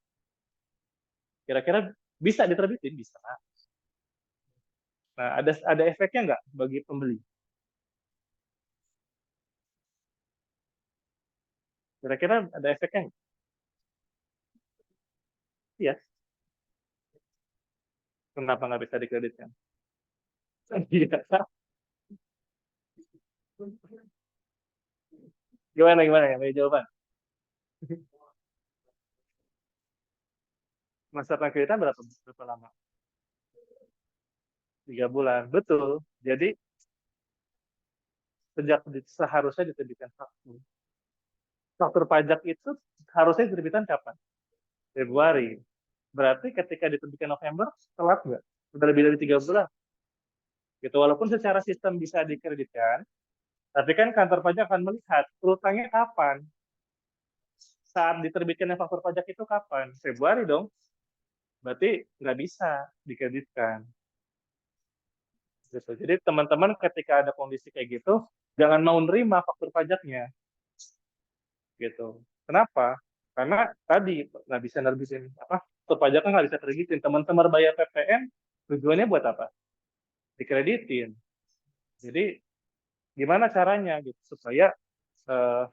Kira-kira bisa diterbitin bisa. Nah, ada efeknya nggak bagi pembeli? Kira-kira ada efeknya nggak? Iya. Kenapa nggak bisa dikreditkan? Iya. Gimana ya? Ada jawaban? Masa pengkreditan berapa lama? 3 bulan. Betul. Jadi seharusnya diterbitkan faktur. Faktur pajak itu harusnya diterbitkan kapan? Februari. Berarti ketika diterbitkan November, telat nggak? Sudah lebih dari 3 bulan. Gitu. Walaupun secara sistem bisa dikreditkan, tapi kan kantor pajak akan melihat utangnya kapan. Saat diterbitkannya faktur pajak itu kapan? Februari dong. Berarti nggak bisa dikreditkan. Gitu. Jadi teman-teman ketika ada kondisi kayak gitu, jangan mau nerima faktur pajaknya. Gitu. Kenapa? Karena tadi nggak bisa nerbitin apa? Faktur pajak kan nggak bisa kreditin. Teman-teman bayar PPN tujuannya buat apa? Dikreditin. Jadi gimana caranya gitu supaya eh,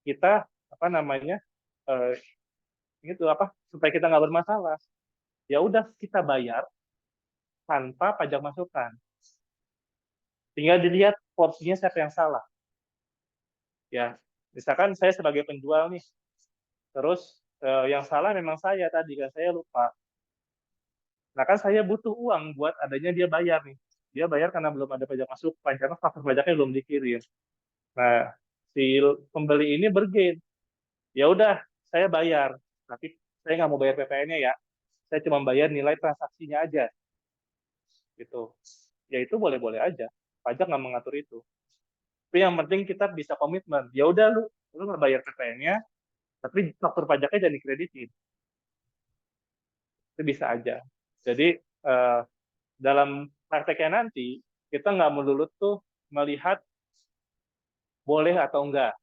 kita apa namanya eh, gitu apa supaya kita nggak bermasalah. Ya udah kita bayar tanpa pajak masukan. Tinggal dilihat porsinya siapa yang salah. Ya, misalkan saya sebagai penjual nih, terus yang salah memang saya tadi kan saya lupa. Nah kan saya butuh uang buat adanya dia bayar nih. Dia bayar karena belum ada pajak masukan karena faktur pajaknya belum dikirim. Nah si pembeli ini bergain. Ya udah saya bayar, tapi saya nggak mau bayar PPN-nya ya. Saya cuma bayar nilai transaksinya aja gitu. Ya itu boleh-boleh aja. Pajak nggak mengatur itu. Tapi yang penting kita bisa komitmen. Ya udah lu nggak bayar PPN-nya, tapi faktur pajaknya jangan dikreditin. Itu bisa aja. Jadi eh, dalam prakteknya nanti kita nggak melulu tuh melihat boleh atau enggak.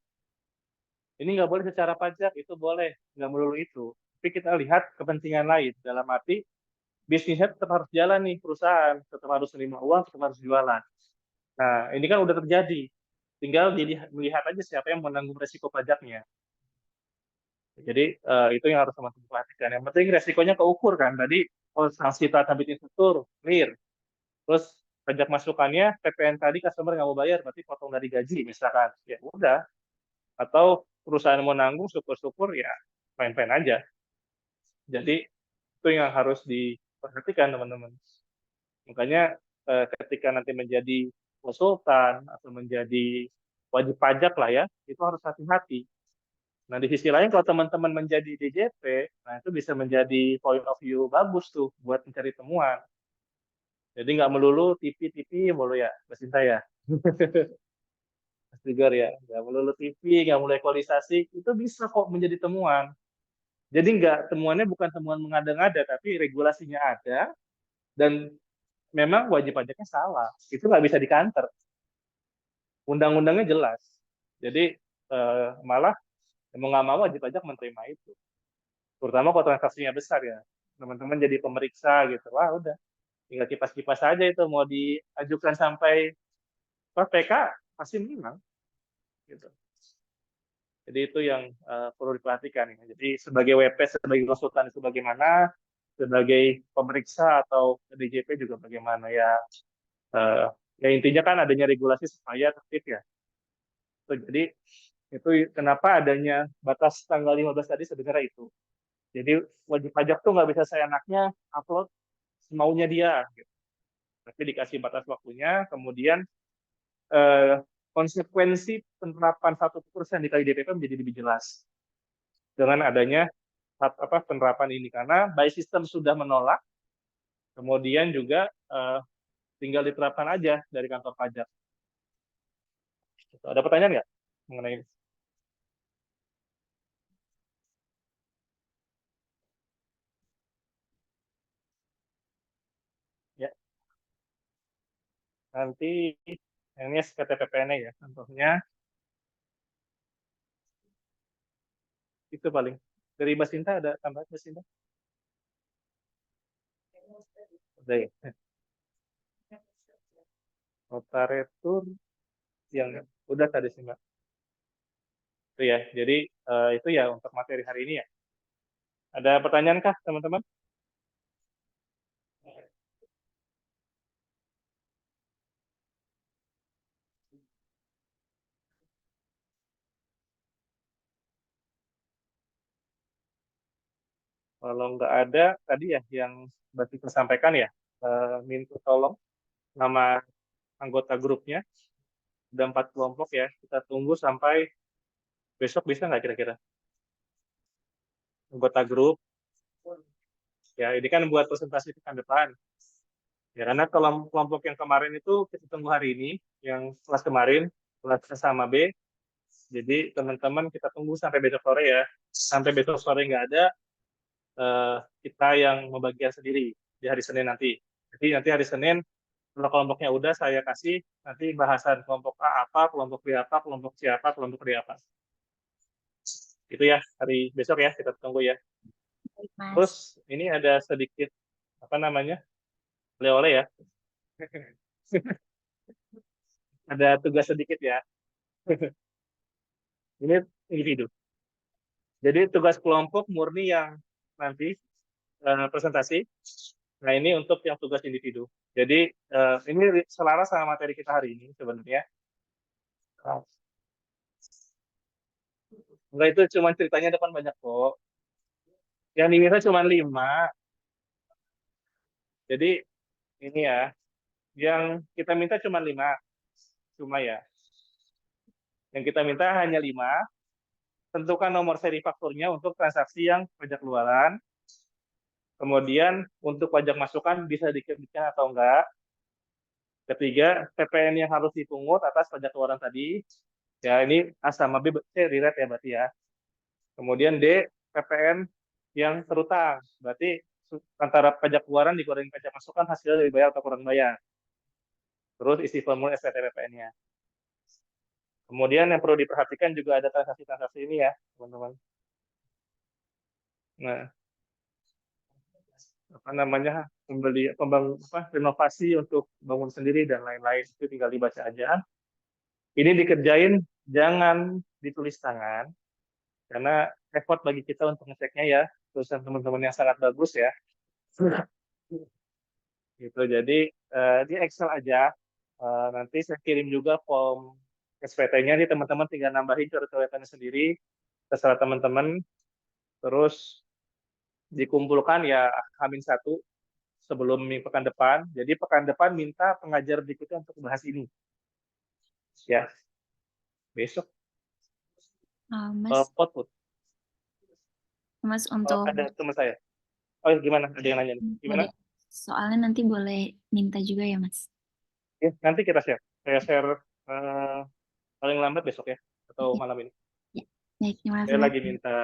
Ini nggak boleh secara pajak, itu boleh, nggak melulu itu. Tapi kita lihat kepentingan lain. Dalam arti bisnisnya tetap harus jalan nih perusahaan, tetap harus terima uang, tetap harus jualan. Nah ini kan udah terjadi. Tinggal melihat aja siapa yang menanggung resiko pajaknya. Jadi itu yang harus teman-teman perhatikan. Yang penting resikonya keukur kan. Tadi oh, sanksi telat habis instruktur, clear. Terus pajak masukannya PPN tadi customer nggak mau bayar, berarti potong dari gaji misalkan. Ya udah. Atau perusahaan mau nanggung, syukur-syukur ya main-main aja. Jadi itu yang harus diperhatikan teman-teman. Makanya ketika nanti menjadi konsultan atau menjadi wajib pajak lah ya, itu harus hati-hati. Nah, di sisi lain kalau teman-teman menjadi DJP, nah itu bisa menjadi point of view bagus tuh buat mencari temuan. Jadi nggak melulu TV-TV melulu ya, Mas Sinta ya. Mas Tigor ya, nggak melulu TV, nggak melulu ekualisasi, itu bisa kok menjadi temuan. Jadi nggak temuannya bukan temuan mengada-ngada, tapi regulasinya ada dan memang wajib pajaknya salah. Itu nggak bisa dikanter. Undang-undangnya jelas. Jadi malah mau nggak mau wajib pajak menerima itu. Terutama kalau transaksinya besar ya. Teman-teman jadi pemeriksa gitu. Wah udah, tinggal kipas-kipas aja itu mau diajukan sampai PK pasti menang gitu. Jadi itu yang perlu diperhatikan ya. Jadi sebagai WP, sebagai konsultan itu bagaimana, sebagai pemeriksa atau DJP juga bagaimana ya. Eh, ya intinya kan adanya regulasi supaya tertib ya. Jadi itu kenapa adanya batas tanggal 15 tadi sebenarnya itu. Jadi wajib pajak tuh nggak bisa seenaknya upload semaunya dia. Gitu. Tapi dikasih batas waktunya, kemudian eh, konsekuensi penerapan 1% dikali DPP menjadi lebih jelas dengan adanya penerapan ini karena by system sudah menolak, kemudian juga tinggal diterapkan aja dari kantor pajak. Ada pertanyaan nggak mengenai ini? Ya, nanti ini SPTPPN ya, contohnya itu paling. Dari Mbak Sinta ada tambahan Mbak Sinta? Udah ya? Nota retur yang udah tadi sih Mbak. Itu ya. Jadi itu ya untuk materi hari ini ya. Ada pertanyaan kah teman-teman? Kalau nggak ada, tadi ya yang Mbak Tika sampaikan ya, minta tolong nama anggota grupnya, ada 4 kelompok ya, kita tunggu sampai besok bisa nggak kira-kira? Anggota grup, ya ini kan buat presentasi pekan depan. Ya karena kalau kelompok yang kemarin itu kita tunggu hari ini, yang kelas kemarin, kelas A sama B, jadi teman-teman kita tunggu sampai besok sore ya. Sampai besok sore nggak ada, eh, kita yang membagian sendiri di hari Senin nanti. Jadi nanti hari Senin kalau kelompoknya udah saya kasih nanti bahasan kelompok A apa, kelompok B apa, kelompok C apa, kelompok D apa. Itu ya hari besok ya kita tunggu ya.
Baik, Mas.
Terus ini ada sedikit apa namanya oleh-oleh ya. Ada tugas sedikit ya. Ini individu. Jadi tugas kelompok murni yang nanti presentasi. Nah ini untuk yang tugas individu. Jadi ini selaras sama materi kita hari ini sebenarnya. Enggak itu cuma ceritanya depan banyak kok. Yang diminta cuma 5. Jadi ini ya, yang kita minta cuma 5. Cuma ya, yang kita minta hanya 5. Tentukan nomor seri fakturnya untuk transaksi yang pajak luaran. Kemudian untuk pajak masukan bisa dikebutkan atau enggak. Ketiga, PPN yang harus dipungut atas pajak luaran tadi. Ya, ini A sama B, C relate ya berarti ya. Kemudian D, PPN yang terutang. Berarti antara pajak keluaran dikurangi pajak masukan hasilnya dibayar atau kurang bayar. Terus isi formulir SPT PPN-nya. Kemudian yang perlu diperhatikan juga ada transaksi-transaksi ini ya, teman-teman. Nah, apa namanya renovasi untuk bangun sendiri dan lain-lain itu tinggal dibaca aja. Ini dikerjain jangan ditulis tangan karena effort bagi kita untuk ngeceknya ya tulisan teman-teman yang sangat bagus ya. Gitu. Jadi di Excel aja. Nanti saya kirim juga form SPT-nya nih teman-teman tinggal nambahin coret-coretannya sendiri terserah teman-teman. Terus dikumpulkan ya H-1 sebelum pekan depan. Jadi pekan depan minta pengajar berikutnya untuk bahas ini. Ya, besok
Mas,
output.
Mas
Oh,
untuk
ada teman saya. Oh, gimana? Ada yang nanya nih. Gimana?
soalnya nanti boleh minta juga ya, Mas.
Ya, nanti kita share. Saya share paling lambat besok ya, atau
Oke.
malam ini.
Ya. Baik, terima
Saya
kasih, Mas.
lagi minta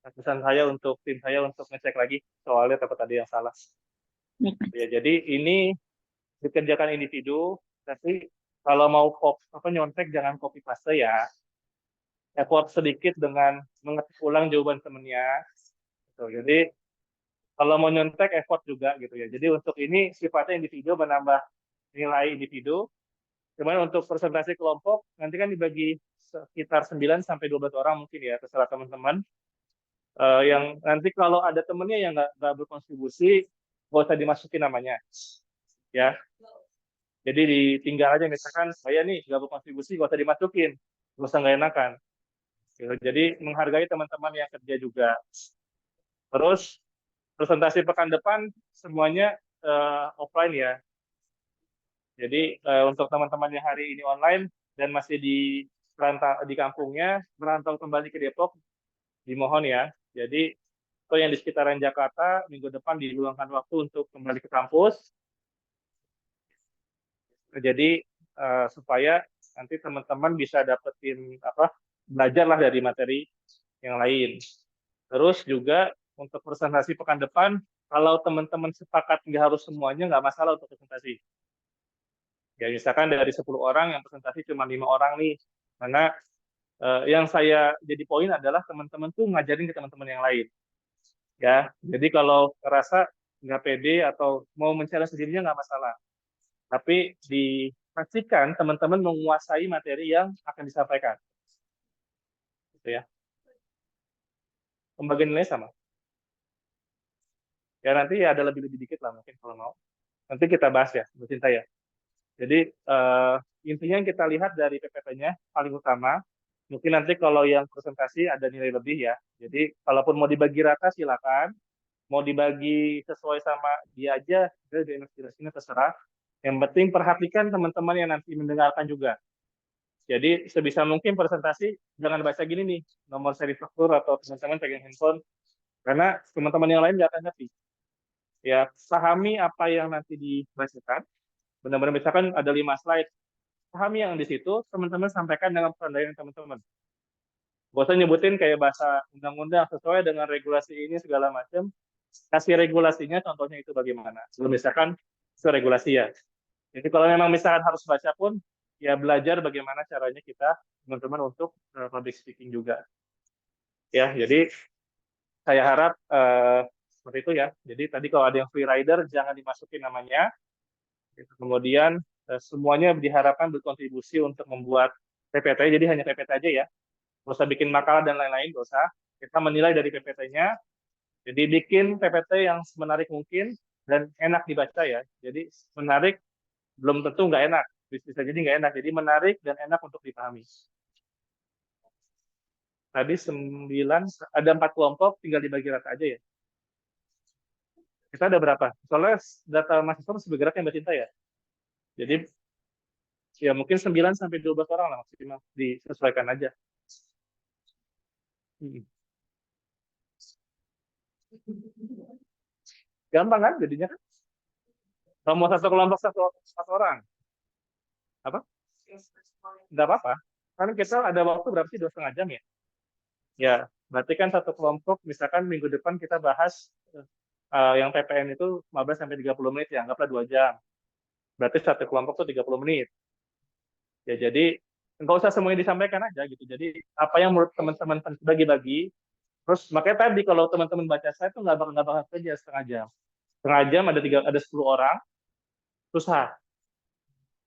pesan saya untuk tim saya untuk ngecek lagi soalnya takut ada yang salah.
Baik, Mas.
Ya, jadi ini dikerjakan individu, tapi kalau mau nyontek jangan copy paste ya. Effort sedikit dengan mengetik ulang jawaban temennya. Gitu. Jadi kalau mau nyontek effort juga gitu ya. Jadi untuk ini sifatnya individu menambah nilai individu. Cuman untuk presentasi kelompok nanti kan dibagi sekitar 9 sampai 12 orang mungkin ya terserah teman-teman. Yang nanti kalau ada temennya yang nggak berkontribusi, nggak usah dimasukin namanya, ya. Jadi ditinggal aja misalkan saya nih nggak berkontribusi, nggak usah dimasukin, nggak usah nggak enakan. Gitu. Jadi menghargai teman-teman yang kerja juga. Terus presentasi pekan depan semuanya offline ya. Jadi untuk teman-teman yang hari ini online dan masih di kampungnya merantau kembali ke Depok, dimohon ya. Jadi atau yang di sekitaran Jakarta minggu depan diluangkan waktu untuk kembali ke kampus. Jadi supaya nanti teman-teman bisa dapetin belajarlah dari materi yang lain. Terus juga untuk presentasi pekan depan, kalau teman-teman sepakat nggak harus semuanya nggak masalah untuk presentasi. Ya misalkan dari 10 orang yang presentasi cuma 5 orang nih, karena yang saya jadi poin adalah teman-teman tuh ngajarin ke teman-teman yang lain. Ya, jadi kalau ngerasa nggak pede atau mau mencari sendirinya nggak masalah. Tapi dipastikan teman-teman menguasai materi yang akan disampaikan. Gitu ya. Pembagian nilai sama. Ya nanti ada lebih-lebih dikit lah mungkin kalau mau. Nanti kita bahas ya, Bu Cinta ya. Jadi intinya yang kita lihat dari PPT-nya paling utama, mungkin nanti kalau yang presentasi ada nilai lebih ya. Jadi kalaupun mau dibagi rata silakan, mau dibagi sesuai sama dia aja, dia inspirasinya terserah. Yang penting perhatikan teman-teman yang nanti mendengarkan juga. Jadi sebisa mungkin presentasi jangan baca gini nih, nomor seri faktur atau teman-teman pegang handphone, karena teman-teman yang lain nggak akan ngerti. Ya, pahami apa yang nanti dibacakan. Benar-benar misalkan ada 5 slide, pahami yang di situ, teman-teman sampaikan dengan pendayaan teman-teman. Gak usah nyebutin kayak bahasa undang-undang sesuai dengan regulasi ini segala macam. Kasih regulasinya, contohnya itu bagaimana. Sebelum misalkan itu regulasi ya. Jadi kalau memang misalkan harus baca pun, ya belajar bagaimana caranya kita, teman-teman, untuk public speaking juga. Ya, jadi saya harap seperti itu ya. Jadi tadi kalau ada yang free rider, jangan dimasukin namanya. Kemudian semuanya diharapkan berkontribusi untuk membuat PPT, jadi hanya PPT aja ya. Nggak usah bikin makalah dan lain-lain, nggak usah. Kita menilai dari PPT-nya, jadi bikin PPT yang semenarik mungkin dan enak dibaca ya. Jadi menarik belum tentu nggak enak, bisa jadi nggak enak. Jadi menarik dan enak untuk dipahami. Tadi 9, ada 4 kelompok, tinggal dibagi rata aja ya. Kita ada berapa? Soalnya data mahasiswa masih bergerak yang Mbak Cinta ya. Jadi ya mungkin 9 sampai 12 orang lah maksimal, disesuaikan aja. Hmm. Gampang kan jadinya kan? Kalau mau satu kelompok satu orang, apa? Nggak apa-apa. Kan kita ada waktu berapa sih? 2,5 jam ya? Ya, berarti kan satu kelompok, misalkan minggu depan kita bahas yang PPN itu 15 sampai 30 menit ya, anggaplah 2 jam. Berarti satu kelompok tuh 30 menit. Ya, jadi nggak usah semuanya disampaikan aja gitu. Jadi apa yang menurut teman-teman bagi-bagi. Terus makanya tadi kalau teman-teman baca saya tuh nggak bakal kerja setengah jam. Setengah jam ada 10 orang, susah.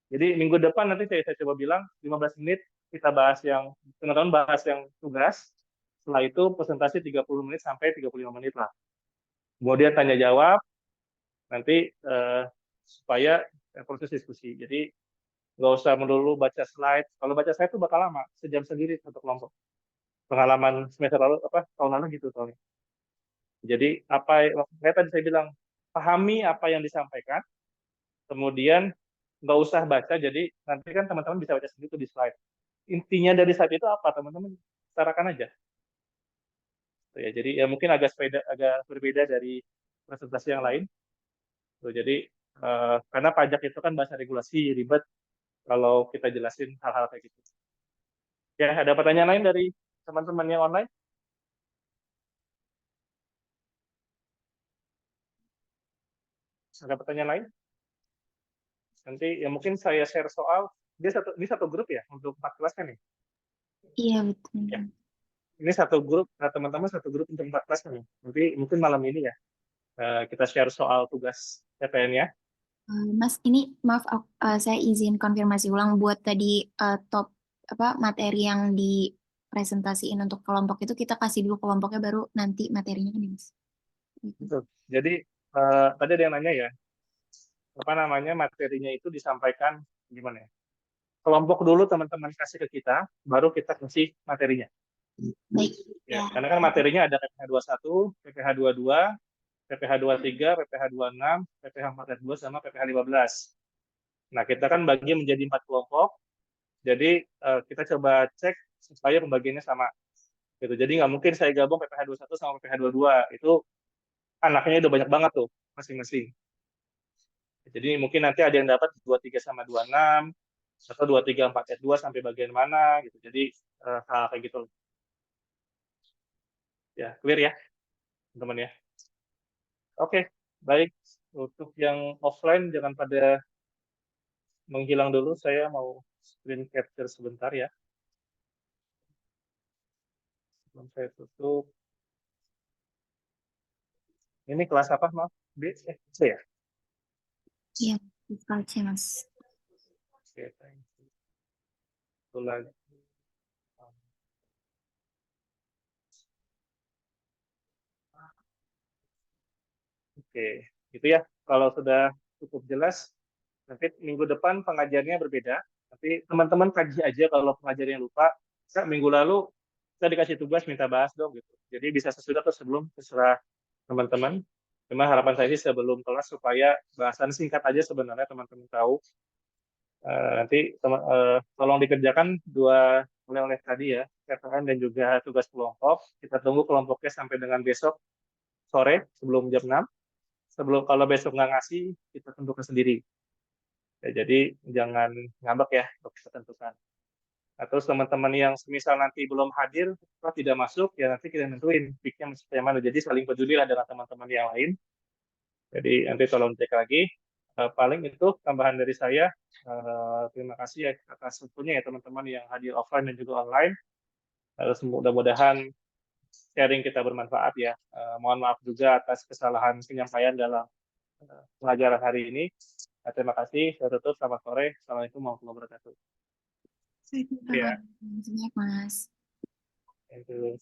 Jadi minggu depan nanti saya coba bilang 15 menit kita bahas yang teman-teman bahas yang tugas. Setelah itu presentasi 30 menit sampai 35 menit lah. Kemudian tanya jawab nanti supaya proses diskusi. Jadi nggak usah melulu baca slide. Kalau baca slide itu bakal lama, sejam sendiri satu kelompok. Pengalaman semester lalu tahun lalu gitu soalnya. Jadi kayak tadi saya bilang, pahami apa yang disampaikan, kemudian nggak usah baca. Jadi nanti kan teman-teman bisa baca sendiri tuh di slide. Intinya dari slide itu apa, teman-teman utarakan aja. Ya, jadi ya mungkin agak berbeda dari presentasi yang lain. Jadi karena pajak itu kan bahasa regulasi ribet kalau kita jelasin hal-hal kayak gitu. Ya, ada pertanyaan lain dari teman-teman yang online? Ada pertanyaan lain? Nanti ya mungkin saya share soal ini satu grup ya untuk 4 kelas kan ya?
Iya, betul.
Ya. Ini satu grup, teman-teman satu grup untuk 4 kelas kan ya? Nanti mungkin malam ini ya kita share soal tugas TPN-nya.
Mas, ini maaf, saya izin konfirmasi ulang buat tadi top materi yang dipresentasiin untuk kelompok itu kita kasih dulu kelompoknya baru nanti materinya kan ya, Mas?
Betul. Jadi tadi ada yang nanya ya, apa namanya materinya itu disampaikan gimana ya? Kelompok dulu teman-teman kasih ke kita, baru kita kasih materinya.
Baik.
Ya,
Ya.
karena kan materinya ada PPH 21, PPH 22, PPH 23, PPH 26, PPH 42 sama PPH 15. Nah, kita kan bagi menjadi 4 kelompok. Jadi kita coba cek supaya pembagiannya sama. Gitu. Jadi nggak mungkin saya gabung PPH 21 sama PPH 22. Itu anaknya udah banyak banget tuh masing-masing. Jadi mungkin nanti ada yang dapat 23 sama 26 atau 23 4 S2 sampai bagian mana gitu. Jadi hal kayak gitu. Ya, clear ya, teman-teman ya. Oke, baik. Untuk yang offline jangan pada menghilang dulu. Saya mau screen capture sebentar ya. Sebelum saya tutup. Ini kelas apa, maaf? B, C ya?
Iya. Fiscal channels.
Oke, thank you. Satu lagi. Oke, gitu ya. Kalau sudah cukup jelas, nanti minggu depan pengajarnya berbeda. Tapi teman-teman kaji aja kalau pengajarnya lupa. Kak, minggu lalu kita dikasih tugas minta bahas dong gitu. Jadi bisa sesudah atau sebelum, terserah teman-teman. Cuma harapan saya sih sebelum kelas supaya bahasan singkat aja sebenarnya teman-teman tahu. Nanti tolong dikerjakan dua oleh-oleh tadi ya, PPN dan juga tugas kelompok. Kita tunggu kelompoknya sampai dengan besok sore sebelum jam 6. Sebelum kalau besok nggak ngasih, kita tentukan sendiri. Ya, jadi jangan ngambek ya untuk kita tentukan. Atau teman-teman yang semisal nanti belum hadir atau tidak masuk, ya nanti kita nentuin pick-nya masuk yang mana. Jadi saling peduli lah dengan teman-teman yang lain. Jadi nanti tolong cek lagi. Paling itu tambahan dari saya. Terima kasih ya atas waktunya ya teman-teman yang hadir offline dan juga online. Mudah-mudahan sharing kita bermanfaat ya. Mohon maaf juga atas kesalahan penyampaian dalam pelajaran hari ini. Terima kasih. Saya tutup. Selamat sore. Assalamualaikum warahmatullahi wabarakatuh. Ya,
Banyak, Mas.
thank you.